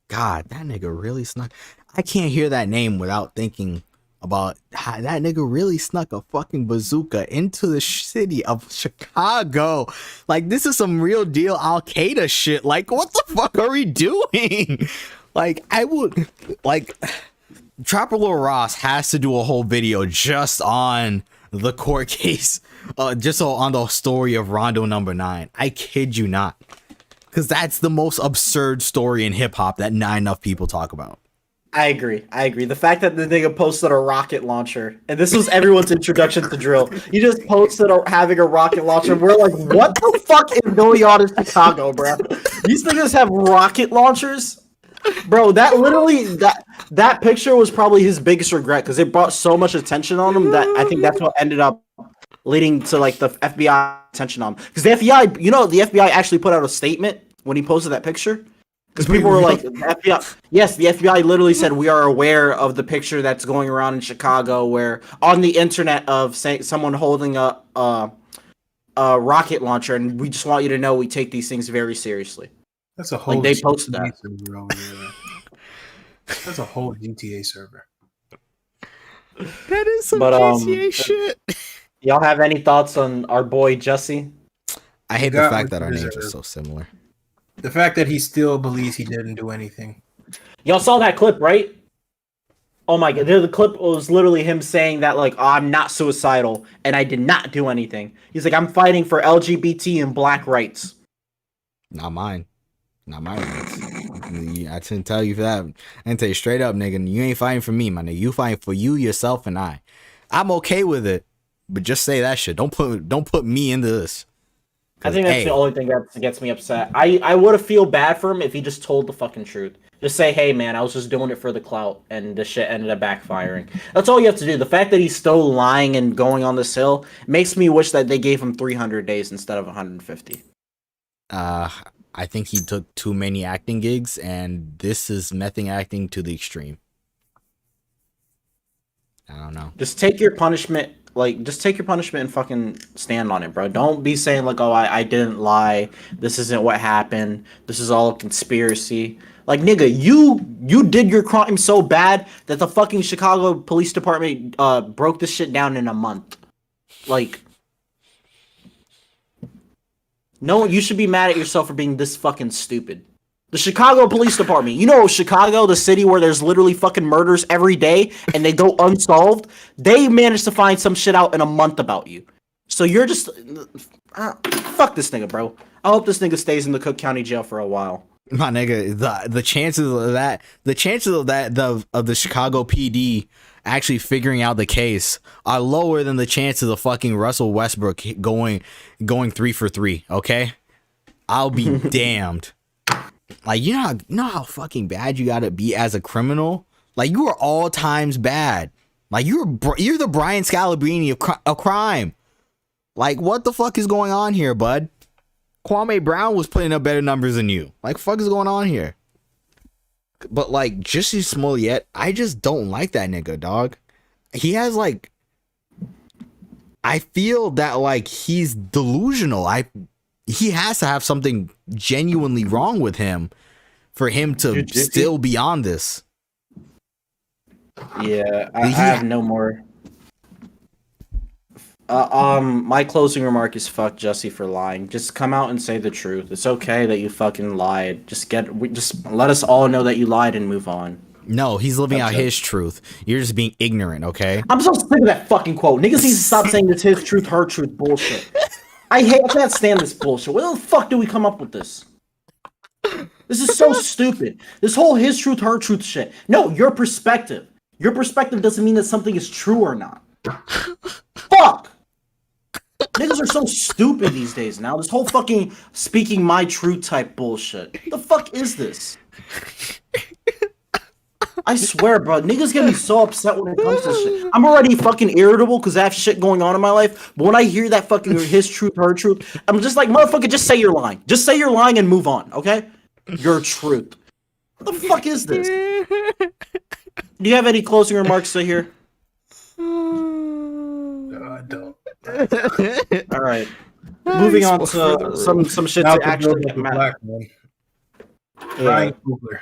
God, that nigga really snuck. I can't hear that name without thinking about how that nigga really snuck a fucking bazooka into the city of Chicago. Like, this is some real deal Al Qaeda shit. Like, what the fuck are we doing? Like, Trapper Lil Ross has to do a whole video just on the court case, just on the story of Rondo number 9. I kid you not. Because that's the most absurd story in hip hop that not enough people talk about. I agree. The fact that the nigga posted a rocket launcher, and this was everyone's introduction to drill. He just posted having a rocket launcher. We're like, what the fuck is going on in Chicago, bro? These niggas have rocket launchers? Bro, that literally, that picture was probably his biggest regret because it brought so much attention on him that I think that's what ended up leading to like the FBI attention on him. Because the FBI, the FBI actually put out a statement when he posted that picture. Because people were like, the FBI literally said, we are aware of the picture that's going around in Chicago where on the internet of someone holding a rocket launcher, and we just want you to know we take these things very seriously. That's a whole like they posted GTA that. server over there. That's a whole GTA server. That is some GTA shit. Y'all have any thoughts on our boy Jesse? I hate the fact that our names are so similar. The fact that he still believes he didn't do anything. Y'all saw that clip, right? Oh my god, the clip was literally him saying that, like, I'm not suicidal and I did not do anything. He's like, I'm fighting for LGBT and black rights. Not mine. Not my rights. I didn't tell you for that. I can tell you straight up, nigga, you ain't fighting for me, my nigga. You fighting for you, yourself, and I. I'm okay with it, but just say that shit. Don't put me into this. I think that's the only thing that gets me upset. I would have feel bad for him if he just told the fucking truth. Just say, hey man, I was just doing it for the clout, and the shit ended up backfiring. That's all you have to do. The fact that he's still lying and going on this hill makes me wish that they gave him 300 days instead of 150. I think he took too many acting gigs, and this is method acting to the extreme. I don't know. Just take your punishment. Just take your punishment and fucking stand on it, bro. Don't be saying, like, oh, I didn't lie. This isn't what happened. This is all a conspiracy. Like, nigga, you did your crime so bad that the fucking Chicago Police Department broke this shit down in a month. Like, no, you should be mad at yourself for being this fucking stupid. The Chicago Police Department. You know Chicago, the city where there's literally fucking murders every day and they go unsolved? They managed to find some shit out in a month about you. So you're just... fuck this nigga, bro. I hope this nigga stays in the Cook County Jail for a while. My nigga, the chances of the Chicago PD actually figuring out the case are lower than the chances of fucking Russell Westbrook going 3 for 3, okay? I'll be damned. Like, you know how fucking bad you gotta be as a criminal? Like, you are all times bad. Like, you're the Brian Scalabrine of crime. Like, what the fuck is going on here, bud? Kwame Brown was putting up better numbers than you. Like, fuck is going on here? But, like, Jussie Smollett, I just don't like that nigga, dog. He has, like... I feel that, like, he's delusional. He has to have something genuinely wrong with him for him to still be on this. Yeah, I have no more. My closing remark is fuck Jesse for lying. Just come out and say the truth. It's okay that you fucking lied. Just let us all know that you lied and move on. No, he's living That's out it. his truth. You're just being ignorant, okay? I'm so sick of that fucking quote. Niggas need to stop saying it's his truth, her truth bullshit. I can't stand this bullshit. Where the fuck do we come up with this? This is so stupid. This whole his truth, her truth shit. No, your perspective. Your perspective doesn't mean that something is true or not. Fuck! Niggas are so stupid these days now. This whole fucking speaking my truth type bullshit. The fuck is this? I swear, bro. Niggas get me so upset when it comes to shit. I'm already fucking irritable because I have shit going on in my life. But when I hear that fucking his truth, her truth, I'm just like, motherfucker, just say you're lying. Just say you're lying and move on, okay? Your truth. What the fuck is this? Do you have any closing remarks to hear? No, I don't. All right. Moving on to some shit Now to actually get the mad. black man. Yeah. Ryan Coogler.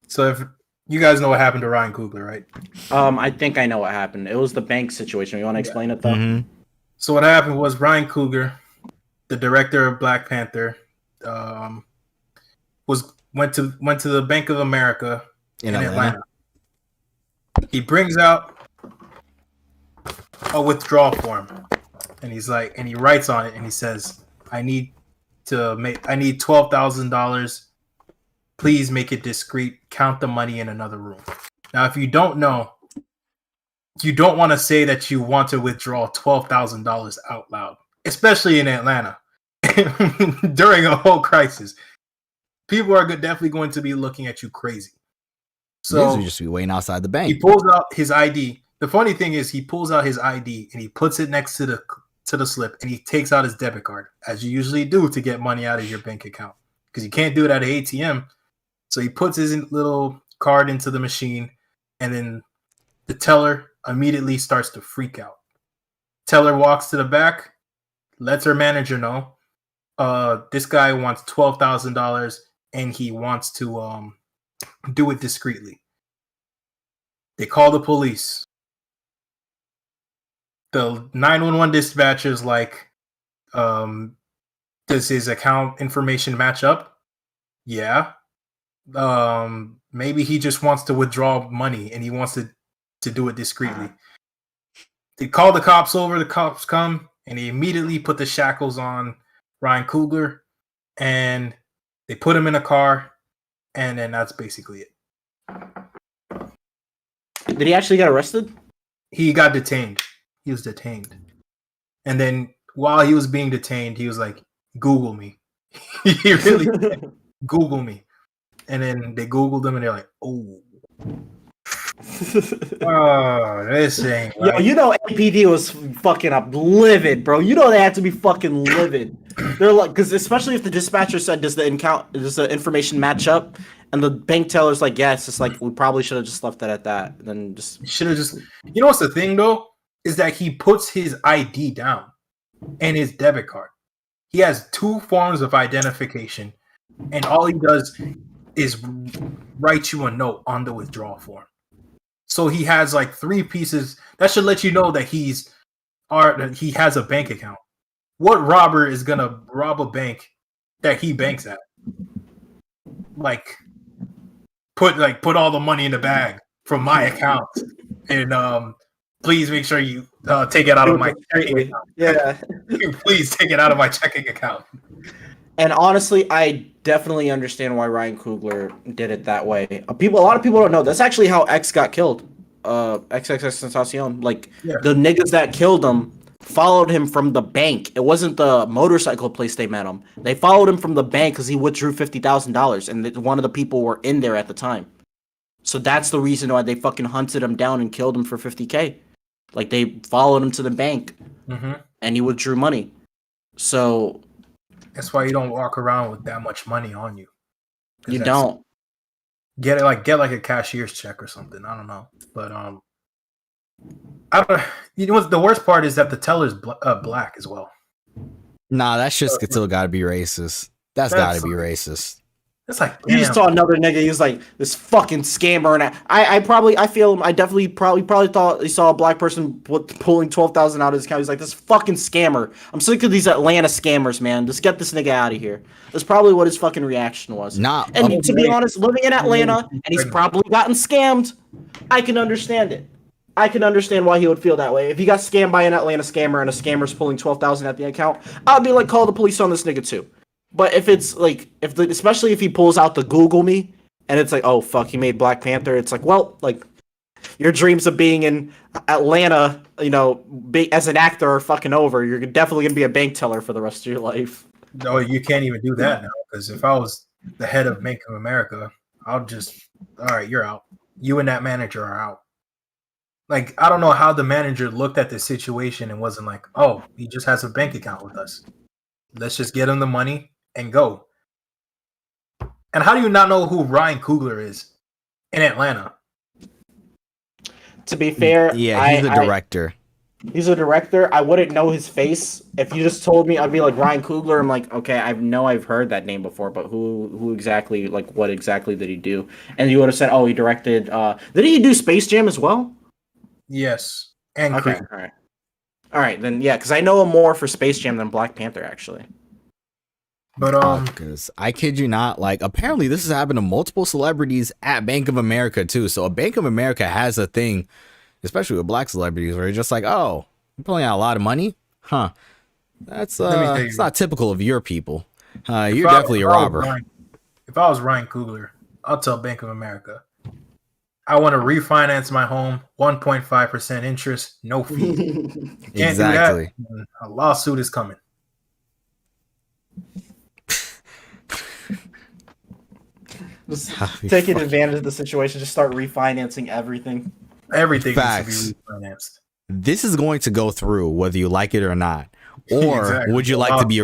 So if you guys know what happened to Ryan Coogler, right? I think I know what happened. It was the bank situation. You want to explain it though? Mm-hmm. So what happened was Ryan Coogler, the director of Black Panther, went to the Bank of America in Atlanta. He brings out a withdrawal form, and he writes on it, and he says, "I need $12,000. Please make it discreet. Count the money in another room." Now, if you don't know, you don't want to say that you want to withdraw $12,000 out loud, especially in Atlanta during a whole crisis. People are definitely going to be looking at you crazy. So So just be waiting outside the bank. he pulls out his ID. The funny thing is, he pulls out his ID and he puts it next to the slip, and he takes out his debit card, as you usually do to get money out of your bank account, because you can't do it at an ATM. So he puts his little card into the machine, and then the teller immediately starts to freak out. Teller walks to the back, lets her manager know, this guy wants $12,000 and he wants to do it discreetly. They call the police. The 911 dispatcher's like, does his account information match up? Yeah. Maybe he just wants to withdraw money and he wants to do it discreetly. They call the cops over. The cops come and they immediately put the shackles on Ryan Coogler, and they put him in a car, and then that's basically it. Did he actually get arrested? He got detained. He was detained. And then while he was being detained, he was like, Google me. He really said, Google me. And then they Googled him and they're like, oh, this ain't right. Yo, you know APD was fucking up livid, bro. You know they had to be fucking livid. They're like, because especially if the dispatcher said, does the information match up? And the bank teller's like, yeah, it's just like, we probably should have just left that at that. And then just should have just, you know what's the thing though? Is that he puts his ID down and his debit card. He has two forms of identification, and all he does is write you a note on the withdrawal form. So he has like three pieces. That should let you know that he has a bank account. What robber is gonna rob a bank that he banks at? Like put all the money in the bag from my account, and please make sure you take it out of my checking account. yeah. Please take it out of my checking account. And honestly, I definitely understand why Ryan Coogler did it that way. A lot of people don't know. That's actually how X got killed. XXXTentacion. Like, the niggas that killed him followed him from the bank. It wasn't the motorcycle place they met him. They followed him from the bank because he withdrew $50,000, and one of the people were in there at the time. So that's the reason why they fucking hunted him down and killed him for $50K. Like, they followed him to the bank, and he withdrew money. So that's why you don't walk around with that much money on you. You don't get like a cashier's check or something. I don't know, but I don't. You know what? The worst part is that the teller's black as well. Nah, that shit's still gotta be racist. That's gotta be racist. It's like, You just damn. saw another nigga. He was like this fucking scammer, and I definitely probably thought he saw a black person pulling 12,000 out of his account. He's like, this fucking scammer. I'm sick of these Atlanta scammers, man. Just get this nigga out of here. That's probably what his fucking reaction was. Nah, And to be honest, living in Atlanta and he's probably gotten scammed, I can understand it. I can understand why he would feel that way. If he got scammed by an Atlanta scammer and a scammer's pulling 12,000 at the account, I'd be like, call the police on this nigga too. But if it's like, especially if he pulls out the Google me and it's like, oh fuck, he made Black Panther. It's like, well, like your dreams of being in Atlanta, as an actor are fucking over. You're definitely gonna be a bank teller for the rest of your life. No, you can't even do that now. Because if I was the head of Bank of America, I'll just, all right, you're out. You and that manager are out. Like, I don't know how the manager looked at the situation and wasn't like, oh, he just has a bank account with us. Let's just get him the money and go. And how do you not know who Ryan Coogler is in Atlanta? To be fair, yeah, he's a director. He's a director. I wouldn't know his face. If you just told me, I'd be like, Ryan Coogler. I'm like, okay, I've heard that name before, but who exactly, like, what exactly did he do? And you would have said, oh, he directed, did he do Space Jam as well? Yes. And Okay, Creed. all right, then, yeah, because I know him more for Space Jam than Black Panther, actually. But, because I kid you not, like, apparently this has happened to multiple celebrities at Bank of America too. So Bank of America has a thing, especially with black celebrities, where you're just like, oh, you're pulling out a lot of money, huh? That's it's not typical of your people. You're definitely a robber. If I was Ryan Coogler, I'll tell Bank of America, I want to refinance my home, 1.5% interest, no fee. Can't Exactly. do that. A lawsuit is coming. Just taking advantage of the situation, just start refinancing everything. Everything Facts. needs to be refinanced. This is going to go through whether you like it or not. Or Exactly. would you like to be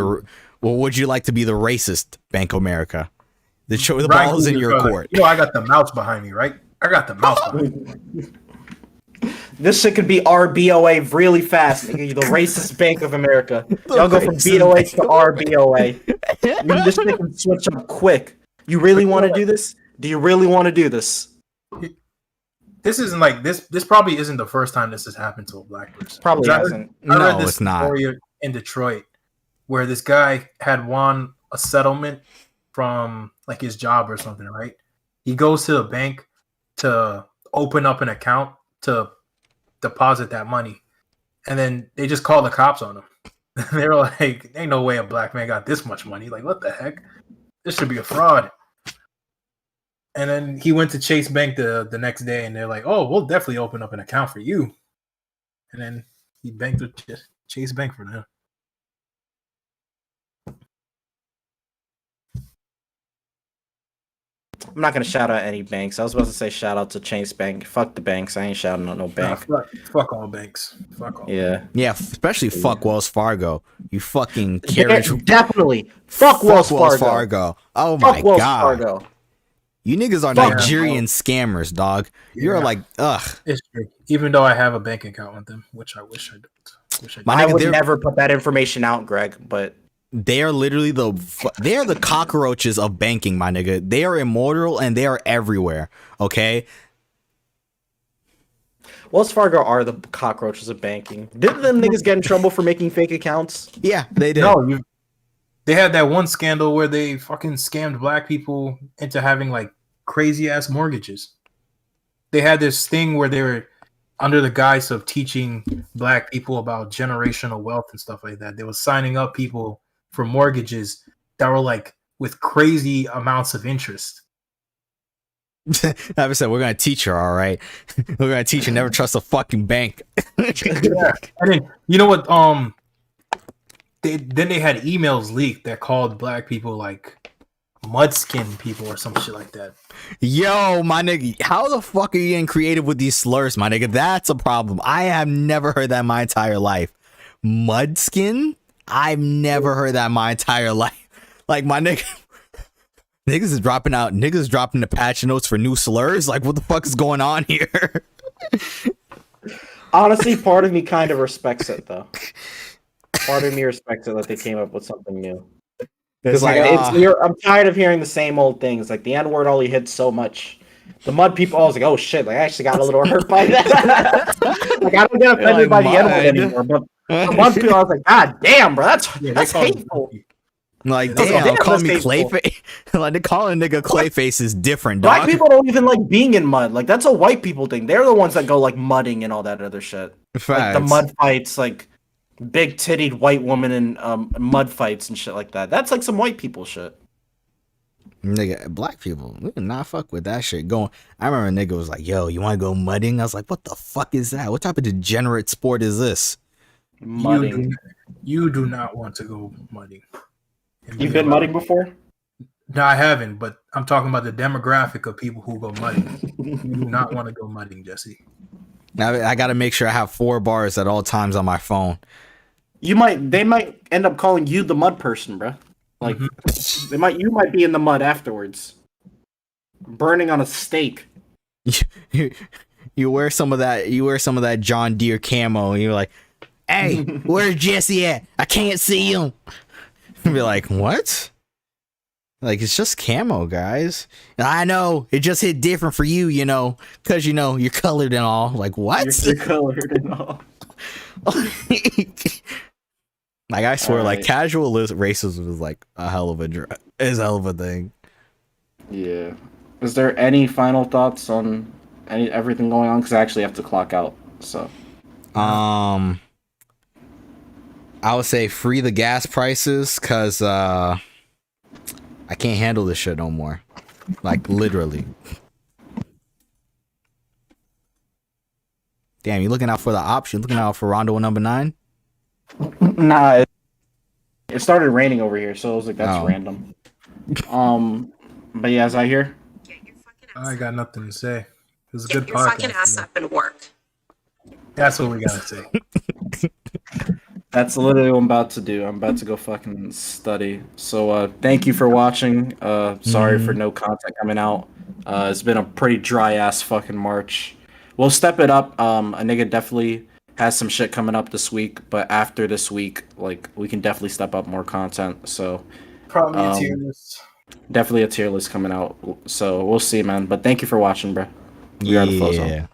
would you like to be the racist Bank of America? The show the ball is in your court. I got the mouse behind me, right? I got the mouse behind me. This shit could be RBOA really fast. The racist Bank of America. Y'all go from BOA to RBOA. This shit can switch up quick. You really want to do this? Do you really want to do this? This isn't like this. This probably isn't the first time this has happened to a black person. Probably hasn't. I read No, this it's not. story in Detroit where this guy had won a settlement from like his job or something, right? He goes to the bank to open up an account to deposit that money, and then they just call the cops on him. They were like, "Ain't no way a black man got this much money. Like, what the heck? This should be a fraud." And then he went to Chase Bank the next day, and they're like, "Oh, we'll definitely open up an account for you." And then he banked with Chase Bank for them. I'm not gonna shout out any banks. I was about to say shout out to Chase Bank. Fuck the banks. I ain't shouting out no bank. Fuck all banks. Fuck all. Yeah. Yeah, especially fuck Wells Fargo. You fucking carriage. Definitely. Fuck Wells Fargo. Oh my Fuck Wells god. Fargo. You niggas are Fuck Nigerian scammers, dog. You're Yeah. like, ugh. It's true. Even though I have a bank account with them, which I wish I don't. My I nigga, would they're- never put that information out, Greg, but They are literally they are the cockroaches of banking, my nigga. They are immortal and they are everywhere. Okay. Wells Fargo are the cockroaches of banking. Didn't them niggas get in trouble for making fake accounts? Yeah, they did. No, they had that one scandal where they fucking scammed black people into having like crazy ass mortgages. They had this thing where they were under the guise of teaching black people about generational wealth and stuff like that. They were signing up people for mortgages that were like with crazy amounts of interest. I said we're gonna teach her, all right. We're gonna teach her never trust a fucking bank. Yeah. And then you know what? They had emails leaked that called black people like mudskin people or some shit like that. Yo, my nigga, how the fuck are you getting creative with these slurs, my nigga? That's a problem. I have never heard that in my entire life. Mudskin? I've never heard that in my entire life. Like, my nigga, niggas dropping the patch notes for new slurs. Like, what the fuck is going on here? Honestly, part of me kind of respects it, though. Part of me respects it that they came up with something new. It's like, I'm tired of hearing the same old things. Like the N word only hits so much. The mud people, I was like, oh shit! Like I actually got a little hurt by that. Like I don't get offended by the N word anymore, but the mud people, I was like, God damn, bro, that's hateful. Like, That's damn, call me hateful. Clayface. Like, they calling nigga Clayface is different, dog. Black people don't even like being in mud. Like that's a white people thing. They're the ones that go like mudding and all that other shit. Facts. Like the mud fights, like big tittied white woman in mud fights and shit like that. That's like some white people shit. Nigga, black people, we do not fuck with that shit. Going, I remember a nigga was like, "Yo, you want to go mudding?" I was like, "What the fuck is that? What type of degenerate sport is this?" Mudding. You do not want to go mudding. You've been mudding before? No, I haven't, but I'm talking about the demographic of people who go mudding. You do not want to go mudding, Jesse. Now I got to make sure I have 4 bars at all times on my phone. They might end up calling you the mud person, bro. Like you might be in the mud afterwards, burning on a stake. You wear some of that. You wear some of that John Deere camo, and you're like, "Hey, where's Jesse at? I can't see him." Be like, what? Like, it's just camo, guys. I know it just hit different for you, because you're colored and all. Like, what? You're colored and all. Like, I swear, All like right. casual racism is like a hell of a thing. Yeah. Is there any final thoughts on everything going on? Because I actually have to clock out. So. I would say free the gas prices, because I can't handle this shit no more. Like, literally. Damn, you looking out for the option? Looking out for Rondo number 9? Nah, it started raining over here, so I was like, that's Oh. random. But yeah, as I hear. I got nothing to say. It was a good Get your podcast. fucking ass up and work. That's what we gotta say. That's literally what I'm about to do. I'm about to go fucking study. So thank you for watching. Sorry for no content coming out. It's been a pretty dry ass fucking March. We'll step it up. A nigga definitely has some shit coming up this week, but after this week, like we can definitely step up more content. So Probably a tier list. definitely a tier list coming out. So we'll see, man. But thank you for watching, bro. We are the Flozone. Yeah.